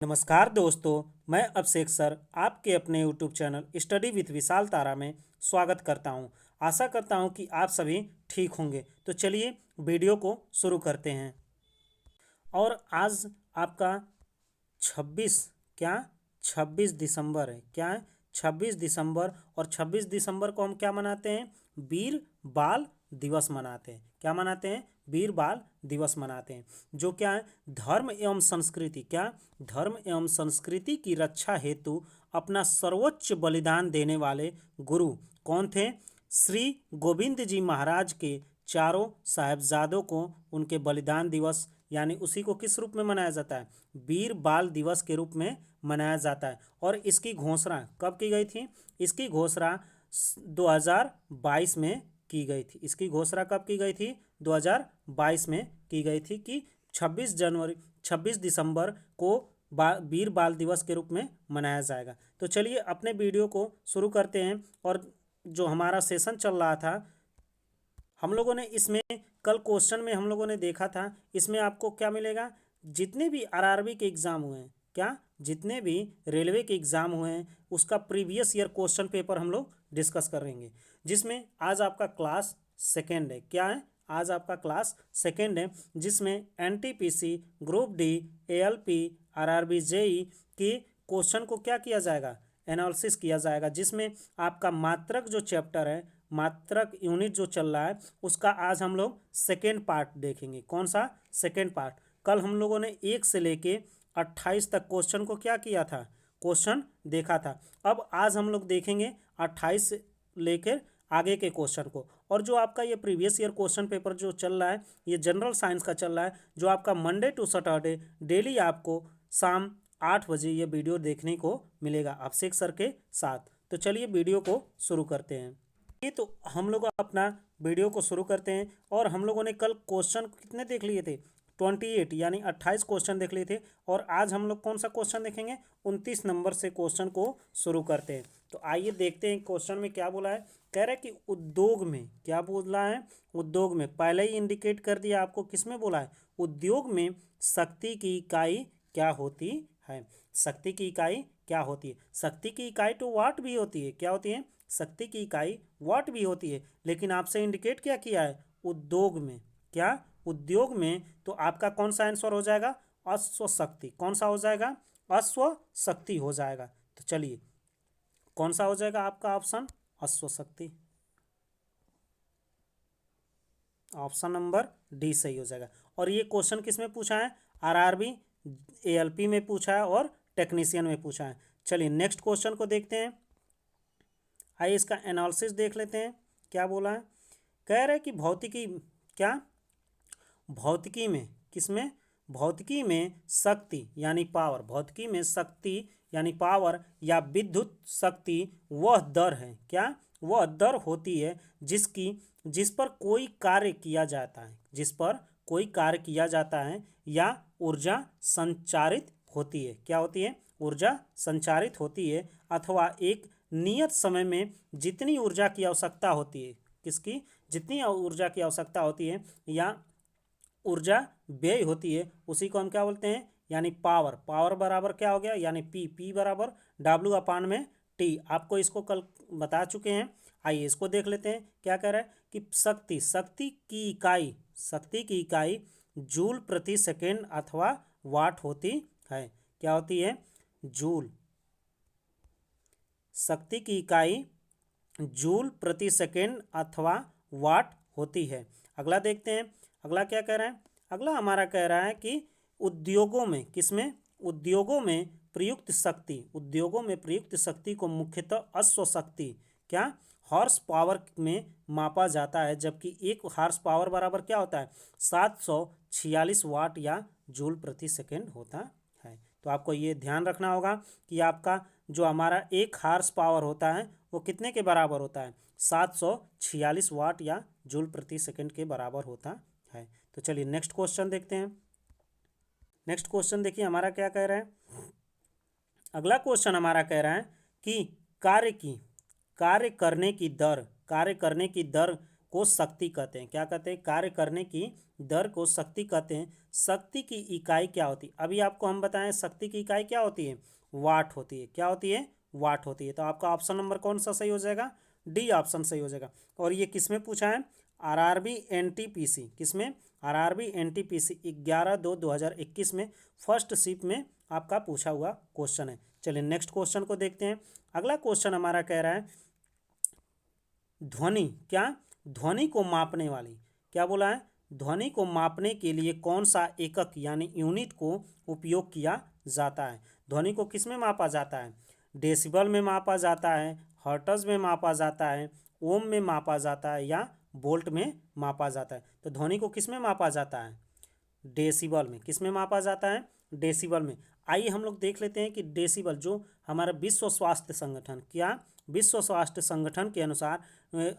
नमस्कार दोस्तों, मैं अभिषेक सर आपके अपने यूट्यूब चैनल स्टडी विथ विशाल तारा में स्वागत करता हूं। आशा करता हूं कि आप सभी ठीक होंगे। तो चलिए वीडियो को शुरू करते हैं। और आज आपका 26 क्या 26 दिसंबर है। क्या है 26 दिसंबर। और 26 दिसंबर को हम क्या मनाते हैं? वीर बाल दिवस मनाते हैं। क्या मनाते हैं? वीर बाल दिवस मनाते हैं। जो क्या है? धर्म एवं संस्कृति, क्या धर्म एवं संस्कृति की रक्षा हेतु अपना सर्वोच्च बलिदान देने वाले गुरु कौन थे? श्री गोविंद जी महाराज के चारों साहिबजादों को उनके बलिदान दिवस यानी उसी को किस रूप में मनाया जाता है? वीर बाल दिवस के रूप में मनाया जाता है। और इसकी घोषणा कब की गई थी? इसकी घोषणा 2022 में की गई थी। इसकी घोषणा कब की गई थी? 2022 में की गई थी कि 26 दिसंबर को वीर बाल दिवस के रूप में मनाया जाएगा। तो चलिए अपने वीडियो को शुरू करते हैं। और जो हमारा सेशन चल रहा था, हम लोगों ने इसमें कल क्वेश्चन में हम लोगों ने देखा था, इसमें आपको क्या मिलेगा? जितने भी आरआरबी के एग्ज़ाम हुए हैं, क्या जितने भी रेलवे के एग्ज़ाम हुए हैं, उसका प्रीवियस ईयर क्वेश्चन पेपर हम लोग डिस्कस करेंगे। जिसमें आज आपका क्लास सेकेंड है। क्या है? आज आपका क्लास सेकेंड है, जिसमें NTPC, group D, ALP, RRB, JE के क्वेश्चन को क्या किया जाएगा? एनालिसिस किया जाएगा। जिसमें आपका मात्रक जो चैप्टर है, मात्रक यूनिट जो चल रहा है, उसका आज हम लोग सेकेंड पार्ट देखेंगे। कौन सा? Second part. कल हम लोगों ने 1 से लेके 28 तक क्वेश्चन को क्या किया था? क्वेश्चन देखा था। अब आज हम लोग देखेंगे 28 से लेकर आगे के क्वेश्चन को। और जो आपका ये प्रीवियस ईयर क्वेश्चन पेपर जो चल रहा है, ये जनरल साइंस का चल रहा है, जो आपका मंडे टू सैटरडे डेली आपको शाम 8 बजे ये वीडियो देखने को मिलेगा अभिषेक सर के साथ। तो चलिए वीडियो को शुरू करते हैं। ये तो हम लोग अपना वीडियो को शुरू करते हैं। और हम लोगों ने कल क्वेश्चन कितने देख लिए थे? 28 यानी 28 क्वेश्चन देख लिए थे। और आज हम लोग कौन सा क्वेश्चन देखेंगे? 29 नंबर से क्वेश्चन को शुरू करते हैं। तो आइए देखते हैं क्वेश्चन में क्या बोला है। कह रहा है कि उद्योग में, क्या बोला है? उद्योग में, पहले ही इंडिकेट कर दिया आपको, किस में बोला है? उद्योग में शक्ति की इकाई क्या होती है? शक्ति की इकाई क्या होती है? शक्ति की इकाई तो वाट भी होती है। क्या होती है? शक्ति की इकाई वाट भी होती है। लेकिन आपसे इंडिकेट क्या किया है? उद्योग में। क्या? उद्योग में। तो आपका कौन सा आंसर हो जाएगा? अश्वशक्ति। कौन सा हो जाएगा? अश्वशक्ति हो जाएगा। तो चलिए कौन सा हो जाएगा आपका ऑप्शन? अश्वशक्ति। ऑप्शन नंबर डी सही हो जाएगा। और ये क्वेश्चन किस में पूछा है? आरआरबी, एएलपी में पूछा है और टेक्नीशियन में पूछा है। चलिए नेक्स्ट क्वेश्चन को देखते हैं। आइए इसका एनालिसिस देख लेते हैं। क्या बोला है? कह रहा है कि भौतिकी, क्या भौतिकी में, किसमें? भौतिकी में शक्ति यानी पावर, भौतिकी में शक्ति यानी पावर या विद्युत शक्ति वह दर है। क्या? वह दर होती है जिस पर कोई कार्य किया जाता है, जिस पर कोई कार्य किया जाता है, या ऊर्जा संचारित होती है। क्या होती है? ऊर्जा संचारित होती है। अथवा एक नियत समय में जितनी ऊर्जा की आवश्यकता होती है, किसकी? जितनी ऊर्जा की आवश्यकता होती है या ऊर्जा व्यय होती है, उसी को हम क्या बोलते हैं? यानी पावर। पावर बराबर क्या हो गया? यानी पी बराबर W/T। आपको इसको कल बता चुके हैं। आइए इसको देख लेते हैं। क्या कह रहा है कि शक्ति की इकाई जूल प्रति सेकेंड अथवा वाट होती है। क्या होती है? जूल। शक्ति की इकाई जूल प्रति सेकेंड अथवा वाट होती है। अगला देखते हैं। अगला क्या कह रहा है? अगला हमारा कह रहा है कि उद्योगों में, किसमें? उद्योगों में प्रयुक्त शक्ति, उद्योगों में प्रयुक्त शक्ति को मुख्यतः अश्वशक्ति, क्या हॉर्स पावर में मापा जाता है। जबकि एक हॉर्स पावर बराबर क्या होता है? 746 वाट या जूल प्रति सेकेंड होता है। तो आपको ये ध्यान रखना होगा कि आपका जो हमारा एक हॉर्स पावर होता है वो कितने के बराबर होता है? 746 वाट या जूल प्रति सेकंड के बराबर होता है। तो चलिए नेक्स्ट क्वेश्चन देखते हैं। नेक्स्ट क्वेश्चन देखिए हमारा क्या कह रहा है। अगला क्वेश्चन हमारा कह रहा है कि कार्य करने की दर को शक्ति कहते हैं। क्या कहते हैं? कार्य करने की दर को शक्ति कहते हैं। शक्ति की इकाई क्या होती है? अभी आपको हम बताएं शक्ति की इकाई क्या होती है? वाट होती है। क्या होती है? वाट होती है। तो आपका ऑप्शन नंबर कौन सा सही हो जाएगा? डी ऑप्शन सही हो जाएगा। और ये किसमें पूछा है? RRB NTPC. किसमें? आरआरबी एनटीपीसी 11/2/2021 में फर्स्ट शिफ्ट में आपका पूछा हुआ क्वेश्चन है। चलिए नेक्स्ट क्वेश्चन को देखते हैं। अगला क्वेश्चन हमारा कह रहा है ध्वनि, क्या? ध्वनि को मापने वाली, क्या बोला है? ध्वनि को मापने के लिए कौन सा एकक यानी यूनिट को उपयोग किया जाता है? ध्वनि को किस में मापा जाता है? डेसिबल में मापा जाता है, हर्ट्ज में मापा जाता है, ओम में मापा जाता है या वोल्ट में मापा जाता है? तो ध्वनि को किस में मापा जाता है? डेसिबल में। किस में मापा जाता है? डेसिबल में। आइए हम लोग देख लेते हैं कि डेसिबल जो हमारा विश्व स्वास्थ्य संगठन, क्या? विश्व स्वास्थ्य संगठन के अनुसार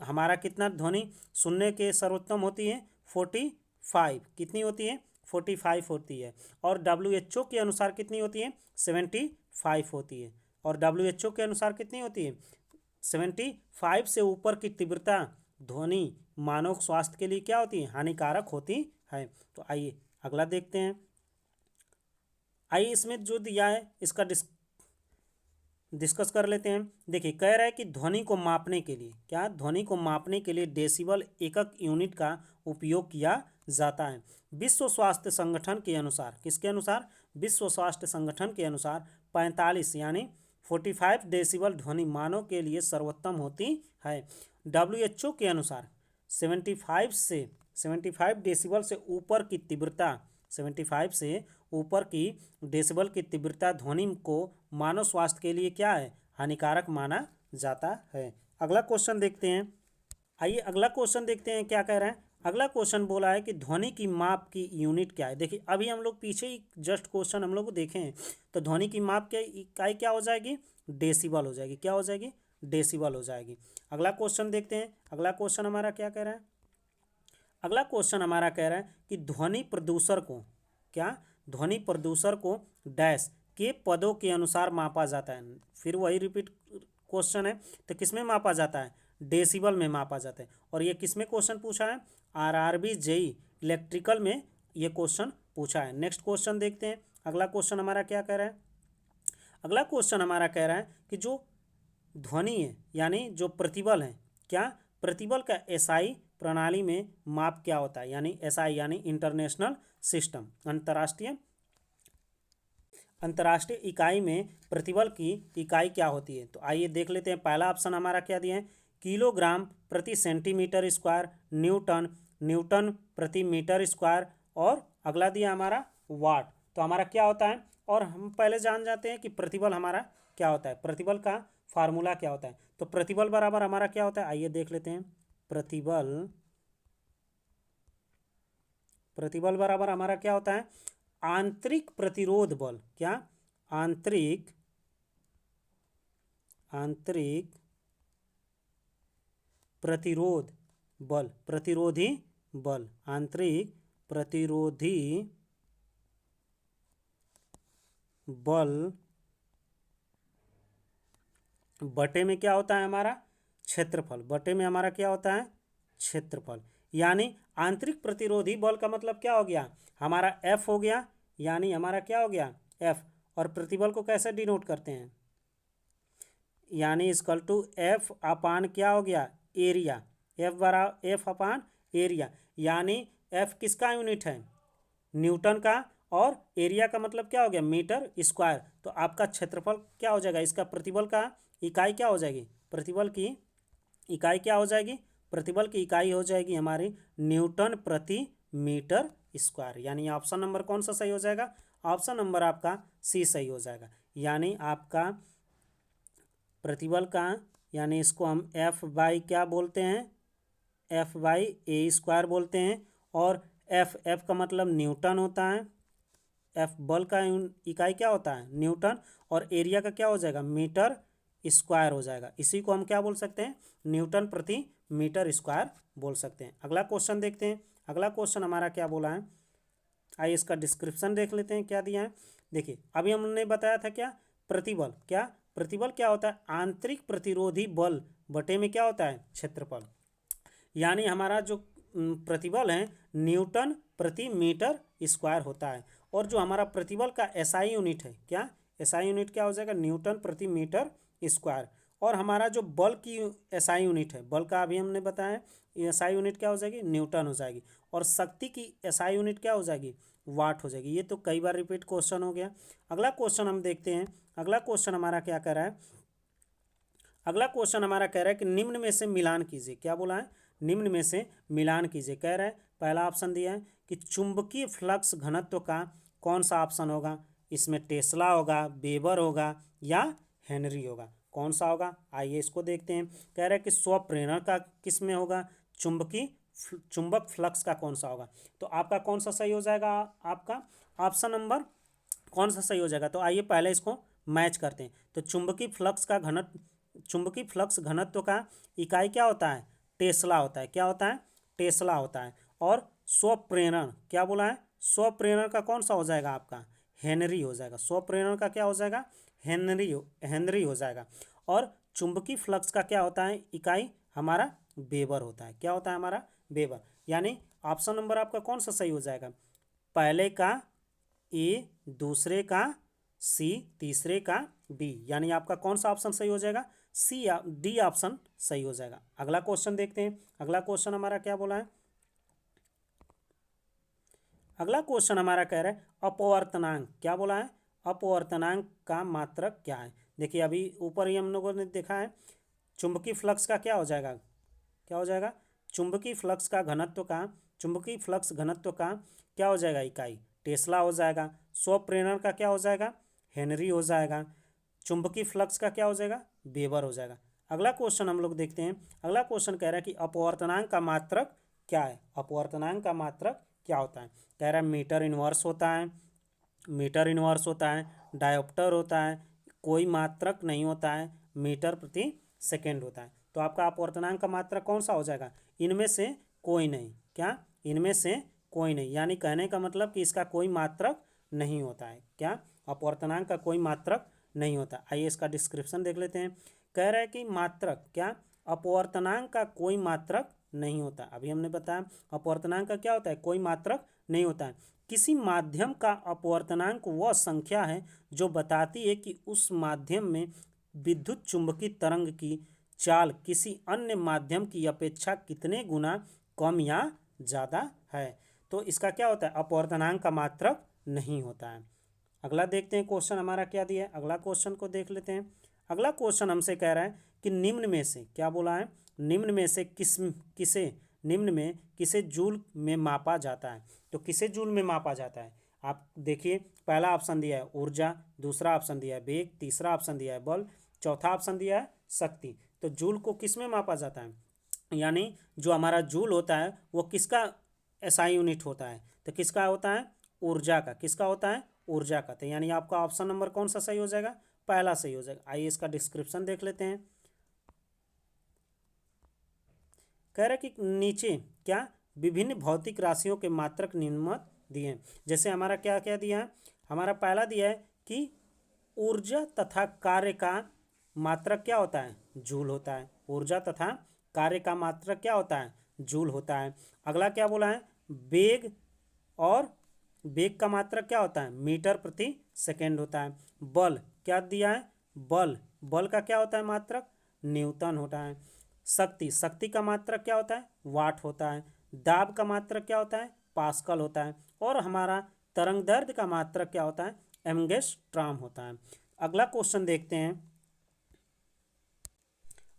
हमारा कितना ध्वनि सुनने के सर्वोत्तम होती है? 45। कितनी होती है? 45 होती है। और WHO के अनुसार कितनी होती है? 75 होती है। और WHO के अनुसार कितनी होती है? 75 से ऊपर की तीव्रता ध्वनि मानव स्वास्थ्य के लिए क्या होती है? हानिकारक होती है। तो आइए अगला देखते हैं। आइए इसमें जो दिया है इसका डिस्कस कर लेते हैं। देखिए कह रहा है कि ध्वनि को मापने के लिए, क्या? ध्वनि को मापने के लिए डेसिबल एकक यूनिट का उपयोग किया जाता है। विश्व स्वास्थ्य संगठन के अनुसार, किसके अनुसार? विश्व स्वास्थ्य संगठन के अनुसार 45 यानी 45 डेसिबल ध्वनि मानव के लिए सर्वोत्तम होती है। WHO के अनुसार 75 डेसिबल से ऊपर की तीव्रता, 75 से ऊपर की डेसिबल की तीव्रता ध्वनि को मानव स्वास्थ्य के लिए क्या है? हानिकारक माना जाता है। अगला क्वेश्चन देखते हैं। आइए अगला क्वेश्चन देखते हैं क्या कह रहे हैं। अगला क्वेश्चन बोला है कि ध्वनि की माप की यूनिट क्या है? देखिए अभी हम लोग पीछे ही जस्ट क्वेश्चन हम लोग देखे हैं। तो ध्वनि की माप की इकाई क्या हो जाएगी? डेसिबल हो जाएगी। क्या हो जाएगी? डेसिबल हो जाएगी। अगला क्वेश्चन देखते हैं। अगला क्वेश्चन हमारा क्या कह रहा है? अगला क्वेश्चन हमारा कह रहा है कि ध्वनि प्रदूषण को, क्या? ध्वनि प्रदूषण को डैश के पदों के अनुसार मापा जाता है। फिर वही रिपीट क्वेश्चन है। तो किस में मापा जाता है? डेसिबल में मापा जाता है। और ये किस में क्वेश्चन पूछा है? आरआरबी जेई इलेक्ट्रिकल में ये क्वेश्चन पूछा है। नेक्स्ट क्वेश्चन देखते हैं। अगला क्वेश्चन हमारा क्या कह रहा है? अगला क्वेश्चन हमारा कह रहा है कि जो ध्वनि है यानी जो प्रतिबल है, क्या? प्रतिबल का एसआई प्रणाली में माप क्या होता है? यानी एसआई यानी इंटरनेशनल सिस्टम, अंतर्राष्ट्रीय इकाई में प्रतिबल की इकाई क्या होती है? तो आइए देख लेते हैं। पहला ऑप्शन हमारा क्या दिया है? किलोग्राम प्रति सेंटीमीटर स्क्वायर, न्यूटन, न्यूटन प्रति मीटर स्क्वायर, और अगला दिया हमारा वाट। तो हमारा क्या होता है? और हम पहले जान जाते हैं कि प्रतिबल हमारा क्या होता है। प्रतिबल का फार्मूला क्या होता है? तो प्रतिबल बराबर हमारा क्या होता है? आइए देख लेते हैं। प्रतिबल बराबर हमारा क्या होता है? आंतरिक प्रतिरोध बल, क्या? आंतरिक प्रतिरोध बल, प्रतिरोधी बल, आंतरिक प्रतिरोधी बल बटे में क्या होता है हमारा? क्षेत्रफल। बटे में हमारा क्या होता है? क्षेत्रफल। यानी आंतरिक प्रतिरोधी बल का मतलब क्या हो गया? हमारा F हो गया। यानी हमारा क्या हो गया? F। और प्रतिबल को कैसे डिनोट करते हैं? यानी इक्वल टू F अपान क्या हो गया? एरिया। F upon area. यानी F किसका यूनिट है? न्यूटन का। और एरिया का मतलब क्या हो गया? Metre square. तो आपका क्षेत्रफल क्या हो जाएगा? इसका प्रतिबल का इकाई क्या हो जाएगी? प्रतिबल की इकाई क्या हो जाएगी? प्रतिबल की इकाई हो जाएगी हमारी न्यूटन प्रति मीटर स्क्वायर। यानी ऑप्शन नंबर कौन सा सही हो जाएगा? ऑप्शन नंबर आपका सी सही हो जाएगा। यानी आपका प्रतिबल का, यानी इसको हम F/, क्या बोलते हैं? F/a² बोलते हैं। और F का मतलब न्यूटन होता है। F बल का इकाई क्या होता है? न्यूटन। और एरिया का क्या हो जाएगा? मीटर स्क्वायर हो जाएगा। इसी को हम क्या बोल सकते हैं? न्यूटन प्रति मीटर स्क्वायर बोल सकते हैं। अगला क्वेश्चन देखते हैं। अगला क्वेश्चन हमारा क्या बोला है? आइए इसका डिस्क्रिप्शन देख लेते हैं क्या दिया है। देखिए अभी हमने बताया था क्या? प्रतिबल। क्या? प्रतिबल क्या होता है? आंतरिक प्रतिरोधी बल बटे में क्या होता है? क्षेत्रफल। यानी हमारा जो प्रतिबल है न्यूटन प्रति मीटर स्क्वायर होता है। और जो हमारा प्रतिबल का एसआई यूनिट है, क्या एसआई यूनिट क्या हो जाएगा, न्यूटन प्रति मीटर स्क्वायर। और हमारा जो बल की एसआई यूनिट है, बल का अभी हमने बताया एसआई यूनिट क्या हो जाएगी, न्यूटन हो जाएगी। और शक्ति की एसआई यूनिट क्या हो जाएगी, वाट हो जाएगी। ये तो कई बार रिपीट क्वेश्चन हो गया। अगला क्वेश्चन हम देखते हैं। अगला क्वेश्चन हमारा क्या कह रहा है, अगला क्वेश्चन हमारा कह रहा है कि निम्न में से मिलान कीजिए। क्या बोला है, निम्न में से मिलान कीजिए। कह रहा है पहला ऑप्शन दिया है कि चुंबकीय फ्लक्स घनत्व का कौन सा ऑप्शन होगा, इसमें टेस्ला होगा, वेबर होगा या हेनरी होगा, कौन सा होगा। आइए इसको देखते हैं। कह रहा है कि स्वप्रेरण का किस में होगा, चुंबक फ्लक्स का कौन सा होगा। तो आपका कौन सा सही हो जाएगा, आपका ऑप्शन नंबर कौन सा सही हो जाएगा। तो आइए पहले इसको मैच करते हैं। तो चुंबकीय फ्लक्स घनत्व का इकाई क्या होता है, टेस्ला होता है। क्या होता है, टेस्ला होता है। और स्वप्रेरण क्या बोला है, स्वप्रेरण का कौन सा हो जाएगा आपका, हेनरी हो जाएगा। स्वप्रेरण का क्या हो जाएगा, हेनरी हो जाएगा। और चुंबकीय फ्लक्स का क्या होता है इकाई, हमारा वेबर होता है। क्या होता है हमारा, वेबर। यानी ऑप्शन नंबर आपका कौन सा सही हो जाएगा, पहले का ए, दूसरे का सी, तीसरे का डी। यानी आपका कौन सा ऑप्शन सही हो जाएगा, सी या डी ऑप्शन सही हो जाएगा। अगला क्वेश्चन देखते हैं। अगला क्वेश्चन हमारा क्या बोला है, अगला क्वेश्चन हमारा कह रहा है अपवर्तनांक। क्या बोला है, अपवर्तनांक का मात्रक क्या है। देखिए अभी ऊपर ही हम लोगों ने देखा है चुंबकीय फ्लक्स का क्या हो जाएगा, क्या हो जाएगा, चुंबकीय फ्लक्स घनत्व का क्या हो जाएगा इकाई, टेस्ला हो जाएगा। स्वप्रेरण का क्या हो जाएगा, हेनरी हो जाएगा। चुंबकीय फ्लक्स का क्या हो जाएगा, वेबर हो जाएगा। अगला क्वेश्चन हम लोग देखते हैं। अगला क्वेश्चन कह रहा है कि अपवर्तनांक का मात्रक क्या है, अपवर्तनांक का मात्रक क्या होता है। कह रहा है मीटर इनवर्स होता है, मीटर इनवर्स होता है, डायोप्टर होता है, कोई मात्रक नहीं होता है, मीटर प्रति सेकेंड होता है। तो आपका अपवर्तनांक का मात्रक कौन सा हो जाएगा, इनमें से कोई नहीं। क्या, इनमें से कोई नहीं। यानी कहने का मतलब कि इसका कोई मात्रक नहीं होता है। क्या, अपवर्तनांक का कोई मात्रक नहीं होता। आइए इसका डिस्क्रिप्शन देख लेते हैं। कह रहा है कि मात्रक, क्या, अपवर्तनांक का कोई मात्रक नहीं होता। अभी हमने बताया अपवर्तनांक का क्या होता है, कोई मात्रक नहीं होता है। किसी माध्यम का अपवर्तनांक वह संख्या है जो बताती है कि उस माध्यम में विद्युत चुंबकीय तरंग की चाल किसी अन्य माध्यम की अपेक्षा कितने गुना कम या ज़्यादा है। तो इसका क्या होता है, अपवर्तनांक का मात्रक नहीं होता है। अगला देखते हैं क्वेश्चन हमारा क्या दिया है। अगला क्वेश्चन को देख लेते हैं। अगला क्वेश्चन हमसे कह रहा है कि निम्न में से, क्या बोला है, निम्न में से निम्न में किसे जूल में मापा जाता है। तो किसे जूल में मापा जाता है, आप देखिए पहला ऑप्शन दिया है ऊर्जा, दूसरा ऑप्शन दिया है वेग, तीसरा ऑप्शन दिया है बल, चौथा ऑप्शन दिया है शक्ति। तो जूल को किस में मापा जाता है, यानी जो हमारा जूल होता है वो किसका एसआई यूनिट होता है। तो किसका होता है, ऊर्जा का। किसका होता है, ऊर्जा का। तो यानी आपका ऑप्शन नंबर कौन सा सही हो जाएगा, पहला सही हो जाएगा। आइए इसका डिस्क्रिप्शन देख लेते हैं। कह रहे कि नीचे क्या विभिन्न भौतिक राशियों के मात्रक निम्नवत दिए हैं। जैसे हमारा क्या क्या दिया है, हमारा पहला दिया है कि ऊर्जा तथा कार्य का मात्रक क्या होता है, जूल होता है। ऊर्जा तथा कार्य का मात्रक क्या होता है, जूल होता है। अगला क्या बोला है, वेग, और वेग का मात्रक क्या होता है, मीटर प्रति सेकेंड होता है। बल क्या दिया है, बल का क्या होता है मात्रक, न्यूटन होता है। शक्ति का मात्रक क्या होता है, वाट होता है। दाब का मात्रक क्या होता है, पास्कल होता है। और हमारा तरंग दैर्ध्य का मात्रक क्या होता है, एंगस्ट्रॉम होता है। अगला क्वेश्चन देखते हैं।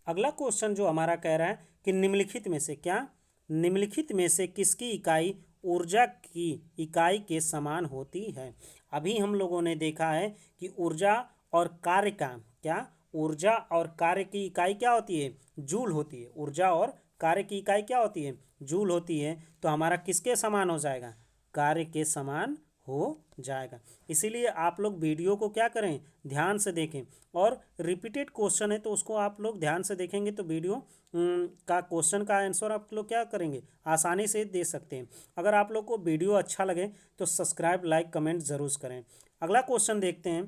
अगला क्वेश्चन जो हमारा कह रहा है कि निम्नलिखित में से, क्या, निम्नलिखित में से किसकी इकाई ऊर्जा की इकाई के समान होती है। अभी हम लोगों ने देखा है कि ऊर्जा और कार्य का, क्या, ऊर्जा और कार्य की इकाई क्या होती है, जूल होती है। ऊर्जा और कार्य की इकाई क्या होती है, जूल होती है। तो हमारा किसके समान हो जाएगा, कार्य के समान हो जाएगा। इसीलिए आप लोग वीडियो को क्या करें, ध्यान से देखें। और रिपीटेड क्वेश्चन है तो उसको आप लोग ध्यान से देखेंगे तो वीडियो का क्वेश्चन का आंसर आप लोग क्या करेंगे, आसानी से दे सकते हैं। अगर आप लोग को वीडियो अच्छा लगे तो सब्सक्राइब, लाइक, कमेंट ज़रूर करें। अगला क्वेश्चन देखते हैं।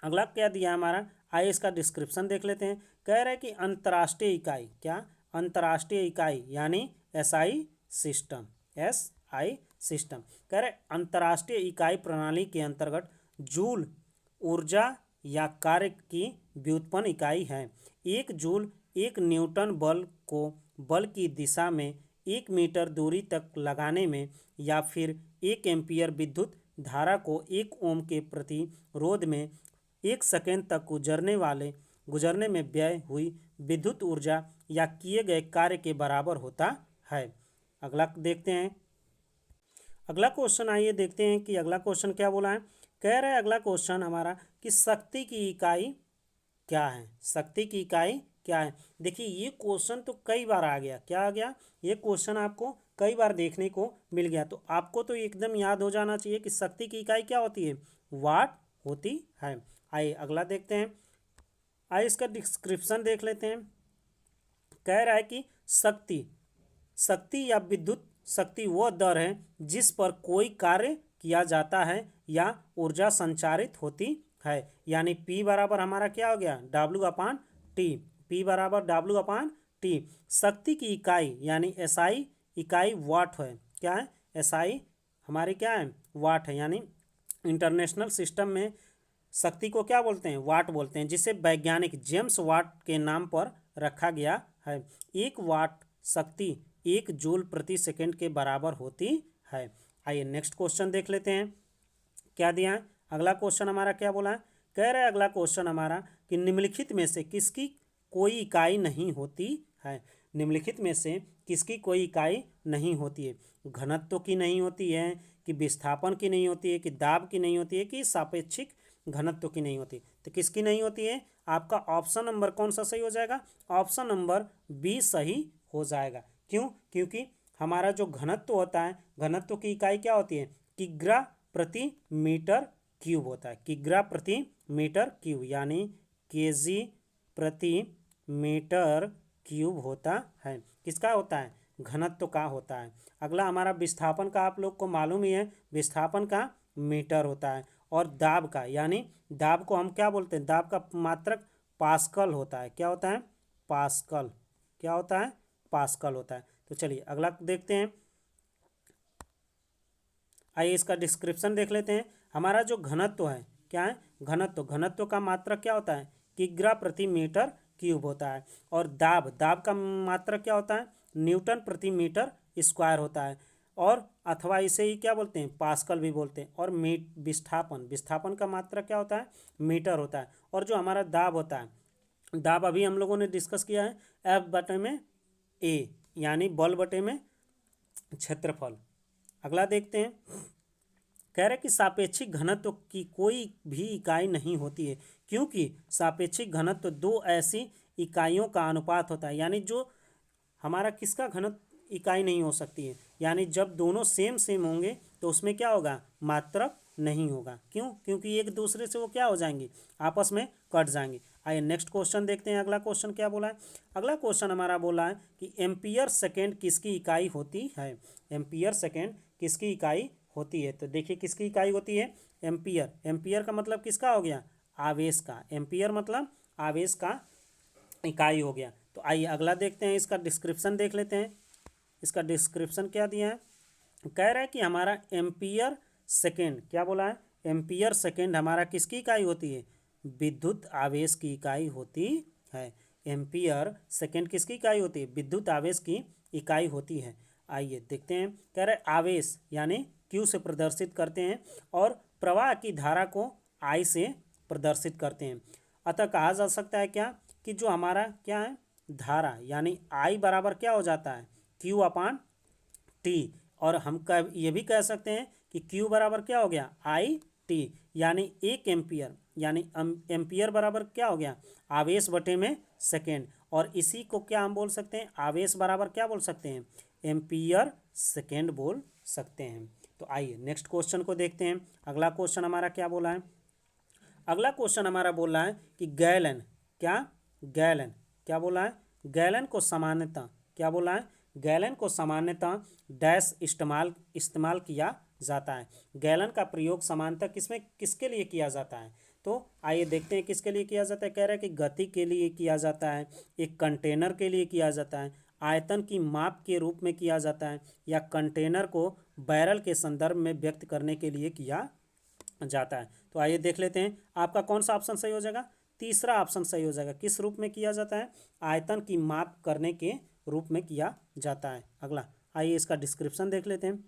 अगला क्या दिया है हमारा, आइए इसका डिस्क्रिप्शन देख लेते हैं। कह रहा है कि अंतर्राष्ट्रीय इकाई, क्या, अंतर्राष्ट्रीय इकाई यानी एसआई सिस्टम, एसआई सिस्टम। कह रहे अंतर्राष्ट्रीय इकाई प्रणाली के अंतर्गत जूल ऊर्जा या कार्य की व्युत्पन्न इकाई है। एक जूल एक न्यूटन बल को बल की दिशा में 1 मीटर दूरी तक लगाने में या फिर 1 एम्पीयर विद्युत धारा को 1 ओम के प्रतिरोध में 1 सेकेंड तक गुजरने में व्यय हुई विद्युत ऊर्जा या किए गए कार्य के बराबर होता है। अगला देखते हैं। अगला क्वेश्चन आइए देखते हैं कि अगला क्वेश्चन क्या बोला है। कह रहा है अगला क्वेश्चन हमारा कि शक्ति की इकाई क्या है। शक्ति की इकाई क्या है। देखिए ये क्वेश्चन तो कई बार आ गया। क्या आ गया? ये क्वेश्चन आपको कई बार देखने को मिल गया, तो आपको तो एकदम याद हो जाना चाहिए कि शक्ति की इकाई क्या होती है, वाट होती है। आइए अगला देखते हैं। आइए इसका डिस्क्रिप्शन देख लेते हैं। कह रहा है कि शक्ति या विद्युत शक्ति वह दर है जिस पर कोई कार्य किया जाता है या ऊर्जा संचारित होती है। यानी P बराबर हमारा क्या हो गया, W/T। P बराबर W/T। शक्ति की इकाई यानी SI इकाई वाट है। क्या है? SI हमारी क्या है, वाट है। यानी इंटरनेशनल सिस्टम में शक्ति को क्या बोलते हैं, वाट बोलते हैं, जिसे वैज्ञानिक जेम्स वाट के नाम पर रखा गया है। 1 वाट शक्ति 1 जूल प्रति सेकेंड के बराबर होती है। आइए नेक्स्ट क्वेश्चन देख लेते हैं क्या दिया है। अगला क्वेश्चन हमारा क्या बोला है। कह रहे हैं अगला क्वेश्चन हमारा कि निम्नलिखित में से किसकी कोई इकाई नहीं होती है। निम्नलिखित में से किसकी कोई इकाई नहीं होती है। घनत्व की नहीं होती है, कि विस्थापन की नहीं होती है, कि दाब की नहीं होती है, कि सापेक्षिक घनत्व की नहीं होती। तो किसकी नहीं होती है? आपका ऑप्शन नंबर कौन सा सही हो जाएगा? ऑप्शन नंबर बी सही हो जाएगा। क्यों? क्योंकि हमारा जो घनत्व होता है, घनत्व की इकाई क्या होती है, किग्रा प्रति मीटर क्यूब होता है। किग्रा प्रति मीटर क्यूब यानी केजी प्रति मीटर क्यूब होता है। किसका होता है? घनत्व का होता है। अगला हमारा विस्थापन का आप लोग को मालूम ही है, विस्थापन का मीटर होता है। और दाब का, यानी दाब को हम क्या बोलते हैं, दाब का मात्रक पास्कल होता है। क्या होता है? पास्कल। क्या होता है? पास्कल होता है। तो चलिए अगला देखते हैं। आइए इसका डिस्क्रिप्शन देख लेते हैं। हमारा जो घनत्व है, क्या है? घनत्व का मात्रक क्या होता है, किग्रा प्रति मीटर क्यूब होता है। और दाब का मात्रक क्या होता है, न्यूटन प्रति मीटर स्क्वायर होता है। और अथवा इसे ही क्या बोलते हैं, पास्कल भी बोलते हैं। और विस्थापन का मात्रक क्या होता है, मीटर होता है। और जो हमारा दाब होता है, दाब अभी हम लोगों ने डिस्कस किया है, F/A यानी बल बटे में क्षेत्रफल। अगला देखते हैं। कह रहे कि सापेक्षिक घनत्व की कोई भी इकाई नहीं होती है, क्योंकि सापेक्षिक घनत्व दो ऐसी इकाइयों का अनुपात होता है। यानी जो हमारा किसका घनत्व इकाई नहीं हो सकती है, यानी जब दोनों सेम होंगे तो उसमें क्या होगा, मात्रक नहीं होगा। क्यों? क्योंकि एक दूसरे से वो क्या हो जाएंगे, आपस में कट जाएंगे। आइए नेक्स्ट क्वेश्चन देखते हैं। अगला क्वेश्चन क्या बोला है। अगला क्वेश्चन हमारा बोला है कि एम्पियर सेकेंड किसकी इकाई होती है। एम्पियर सेकेंड किसकी इकाई होती है। तो देखिए किसकी इकाई होती है, एम्पियर। एम्पियर का मतलब किसका हो गया, आवेश का। एम्पियर मतलब आवेश का इकाई हो गया। तो आइए अगला देखते हैं, इसका डिस्क्रिप्शन देख लेते हैं। इसका डिस्क्रिप्शन क्या दिया है। कह रहा है कि हमारा एम्पियर सेकेंड, क्या बोला है, एम्पियर सेकेंड हमारा किसकी इकाई होती है, विद्युत आवेश की इकाई होती है। एम्पियर सेकेंड किसकी इकाई होती है, विद्युत आवेश की इकाई होती है। आइए देखते हैं। कह रहे आवेश यानी Q से प्रदर्शित करते हैं और प्रवाह की धारा को I से प्रदर्शित करते हैं। अतः कहा जा सकता है क्या, कि जो हमारा क्या है, धारा यानी I बराबर क्या हो जाता है, Q/T। और हम ये भी कह सकते हैं कि Q बराबर क्या हो गया, IT। यानी 1 एम्पियर, यानी एम्पियर बराबर क्या हो गया, आवेश बटे में सेकेंड। और इसी को क्या हम बोल सकते हैं, आवेश बराबर क्या बोल सकते हैं, एम्पियर सेकेंड बोल सकते हैं। तो आइए नेक्स्ट क्वेश्चन को देखते हैं। अगला क्वेश्चन हमारा क्या बोला है। अगला क्वेश्चन हमारा बोला है कि गैलन, गैलन क्या बोला है, गैलन को सामान्यतः, क्या बोला है, गैलन को सामान्यतः डैश इस्तेमाल किया जाता है। गैलन का प्रयोग सामान्यतः किसके लिए किया जाता है। तो आइए देखते हैं किसके लिए किया जाता है। कह रहा है कि गति के लिए किया जाता है, एक कंटेनर के लिए किया जाता है, आयतन की माप के रूप में किया जाता है या कंटेनर को बैरल के संदर्भ में व्यक्त करने के लिए किया जाता है। तो आइए देख लेते हैं आपका कौन सा ऑप्शन सही हो जाएगा। तीसरा ऑप्शन सही हो जाएगा। किस रूप में किया जाता है? आयतन की माप करने के रूप में किया जाता है। अगला आइए इसका डिस्क्रिप्शन देख लेते हैं।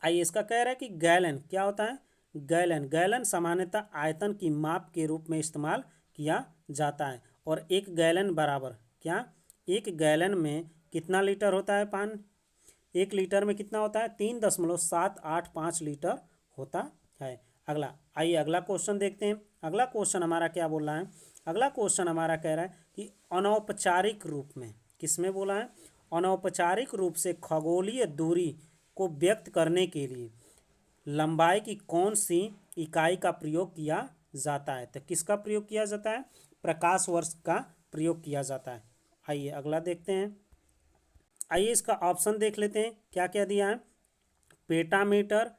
आइए इसका कह रहा है कि गैलन क्या होता है? गैलन गैलन सामान्यतः आयतन की माप के रूप में इस्तेमाल किया जाता है। और एक गैलन बराबर क्या? एक गैलन में कितना लीटर होता है पानी? 1 लीटर में कितना होता है? 3.785 लीटर होता है। अगला आइए अगला क्वेश्चन देखते हैं। अगला क्वेश्चन हमारा क्या बोल रहा है? अगला क्वेश्चन हमारा कह रहा है कि अनौपचारिक रूप में, किसमें बोला है? अनौपचारिक रूप से खगोलीय दूरी को व्यक्त करने के लिए लंबाई की कौन सी इकाई का प्रयोग किया जाता है? तो किसका प्रयोग किया जाता है? प्रकाश वर्ष का प्रयोग किया जाता है। आइए अगला देखते हैं। आइए इसका ऑप्शन देख लेते हैं क्या क्या दिया है। पेटामीटर,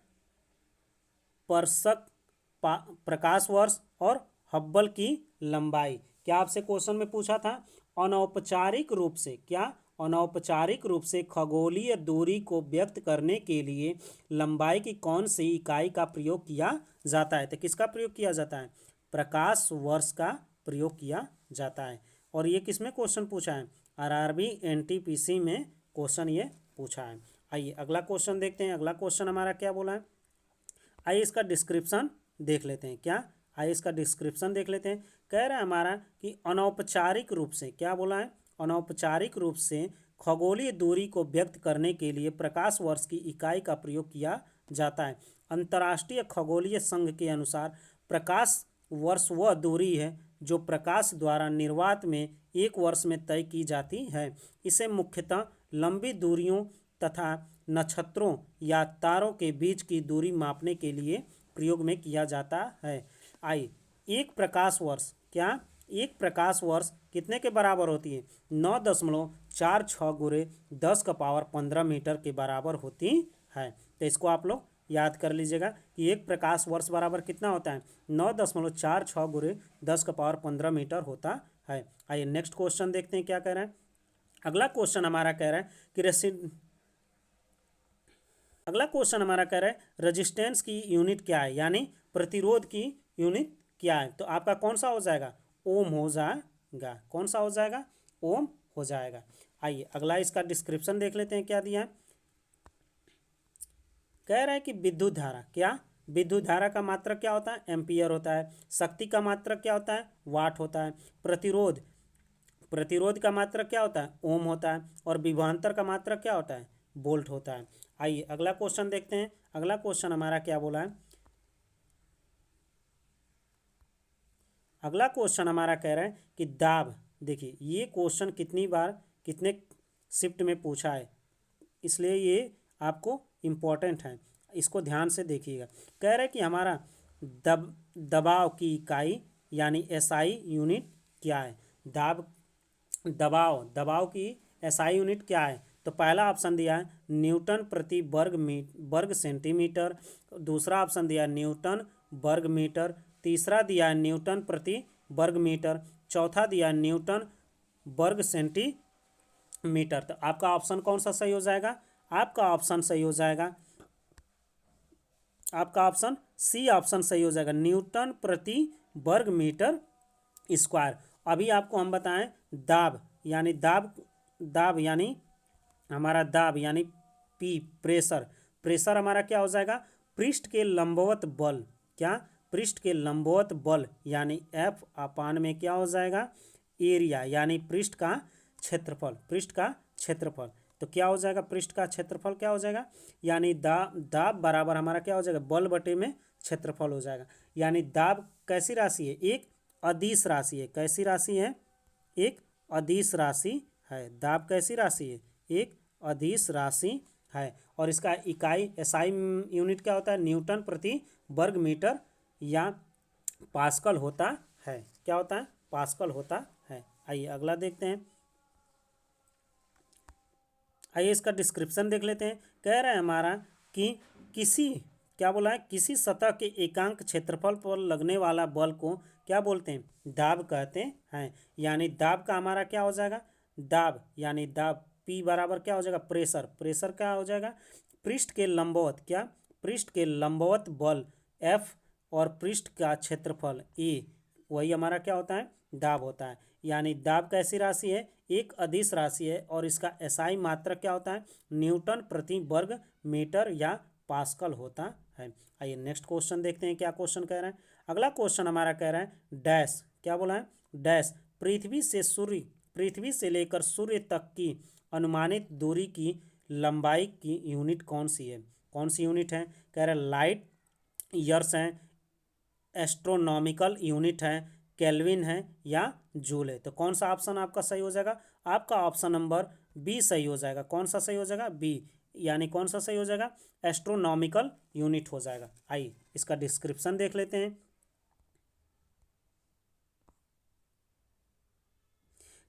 परसक, प्रकाश वर्ष और हब्बल की लंबाई। क्या आपसे क्वेश्चन में पूछा था? अनौपचारिक रूप से क्या? अनौपचारिक रूप से खगोलीय दूरी को व्यक्त करने के लिए लंबाई की कौन सी इकाई का प्रयोग किया जाता है? तो किसका प्रयोग किया जाता है? प्रकाश वर्ष का प्रयोग किया जाता है। और ये किसमें क्वेश्चन पूछा है? आरआरबी एनटीपीसी में क्वेश्चन ये पूछा है। आइए अगला क्वेश्चन देखते हैं। अगला क्वेश्चन हमारा क्या बोला है? आइए इसका डिस्क्रिप्शन देख लेते हैं। क्या? आइए इसका डिस्क्रिप्शन देख लेते हैं। कह रहा है हमारा कि अनौपचारिक रूप से, क्या बोला है? अनौपचारिक रूप से खगोलीय दूरी को व्यक्त करने के लिए प्रकाश वर्ष की इकाई का प्रयोग किया जाता है। अंतर्राष्ट्रीय खगोलीय संघ के अनुसार प्रकाश वर्ष वह दूरी है जो प्रकाश द्वारा निर्वात में एक वर्ष में तय की जाती है। इसे मुख्यतः लंबी दूरियों तथा नक्षत्रों या तारों के बीच की दूरी मापने के लिए प्रयोग में किया जाता है। आई एक प्रकाश वर्ष, क्या? एक प्रकाश वर्ष कितने के बराबर होती है? 9.46 गुणे 10⁻15 मीटर के बराबर होती है। तो इसको आप लोग याद कर लीजिएगा कि एक प्रकाश वर्ष बराबर कितना होता है? 9.46 गुणे 10⁻15 मीटर होता है। आइए नेक्स्ट क्वेश्चन देखते हैं क्या कह रहा है। अगला क्वेश्चन हमारा कह रहा है कि अगला क्वेश्चन हमारा कह रहा है रेजिस्टेंस की यूनिट क्या है, यानी प्रतिरोध की यूनिट क्या है? तो आपका कौन सा हो जाएगा? ओम हो जाएगा। कौन सा हो जाएगा? ओम हो जाएगा। आइए अगला इसका डिस्क्रिप्शन देख लेते हैं क्या दिया है। कह रहा है कि विद्युत धारा, क्या? विद्युत धारा का मात्रक क्या होता है? एम्पियर होता है। शक्ति का मात्रक क्या होता है? वाट होता है। प्रतिरोध, प्रतिरोध का मात्रक क्या होता है? ओम होता है। और विभवांतर का मात्रक क्या होता है? वोल्ट होता है। आइए अगला क्वेश्चन देखते हैं। अगला क्वेश्चन हमारा क्या बोला है? अगला क्वेश्चन हमारा कह रहा है कि दाब, देखिए ये क्वेश्चन कितनी बार कितने शिफ्ट में पूछा है, इसलिए ये आपको इम्पोर्टेंट है, इसको ध्यान से देखिएगा। कह रहा है कि हमारा दबाव की इकाई यानी एसआई यूनिट क्या है? दबाव की एसआई यूनिट क्या है? तो पहला ऑप्शन दिया है न्यूटन प्रति वर्ग सेंटीमीटर। दूसरा ऑप्शन दिया है न्यूटन वर्ग मीटर। तीसरा दिया है न्यूटन प्रति वर्ग मीटर। चौथा दिया है न्यूटन वर्ग सेंटीमीटर। तो आपका ऑप्शन कौन सा सही हो जाएगा? आपका ऑप्शन सही हो जाएगा, आपका ऑप्शन सी ऑप्शन सही हो जाएगा, न्यूटन प्रति वर्ग मीटर स्क्वायर। अभी आपको हम बताएं दाब यानी दाब यानी हमारा दाब यानी पी प्रेशर। प्रेशर हमारा क्या हो जाएगा? पृष्ठ के लंबवत बल, क्या? पृष्ठ के लंबवत बल यानी एफ अपान में क्या हो जाएगा? एरिया यानी पृष्ठ का क्षेत्रफल, पृष्ठ का क्षेत्रफल। तो क्या हो जाएगा? पृष्ठ का क्षेत्रफल क्या हो जाएगा? यानी दाब बराबर हमारा क्या हो जाएगा? बल बटे में क्षेत्रफल हो जाएगा। यानी दाब कैसी राशि है? एक अदिश राशि है। कैसी राशि है? एक अदिश राशि है। दाब कैसी राशि है? एक अदिश राशि है। और इसका इकाई एसआई यूनिट क्या होता है? न्यूटन प्रति वर्ग मीटर या पास्कल होता है। क्या होता है? पास्कल होता है। आइए अगला देखते हैं। आइए इसका डिस्क्रिप्शन देख लेते हैं। कह रहा है हमारा कि किसी, क्या बोला है? किसी सतह के एकांक क्षेत्रफल पर लगने वाला बल को क्या बोलते हैं? दाब कहते हैं। यानी दाब का हमारा क्या हो जाएगा? दाब यानी दाब, पी बराबर क्या हो जाएगा, प्रेशर, प्रेशर क्या हो जाएगा, पृष्ठ के लंबवत, क्या, पृष्ठ के लंबवत बल एफ और पृष्ठ का क्षेत्रफल ए, वही हमारा क्या होता है, दाब होता है। यानी दाब कैसी राशि है, एक अदिश राशि है और इसका एसआई मात्रक क्या होता है, न्यूटन प्रति वर्ग मीटर या पास्कल होता है। आइए नेक्स्ट क्वेश्चन देखते हैं क्या क्वेश्चन कह रहे हैं। अगला क्वेश्चन हमारा कह रहा है डैश, क्या बोला है, डैश, पृथ्वी से लेकर सूर्य तक की अनुमानित दूरी की लंबाई की यूनिट कौन सी है, कौन सी यूनिट है, कह रहा है लाइट ईयर्स हैं, एस्ट्रोनॉमिकल यूनिट है, केल्विन है या जूल है। तो कौन सा ऑप्शन आपका सही हो जाएगा, आपका ऑप्शन नंबर बी सही हो जाएगा। कौन सा सही हो जाएगा, बी, यानी कौन सा सही हो जाएगा, एस्ट्रोनॉमिकल यूनिट हो जाएगा। आइए इसका डिस्क्रिप्शन देख लेते हैं।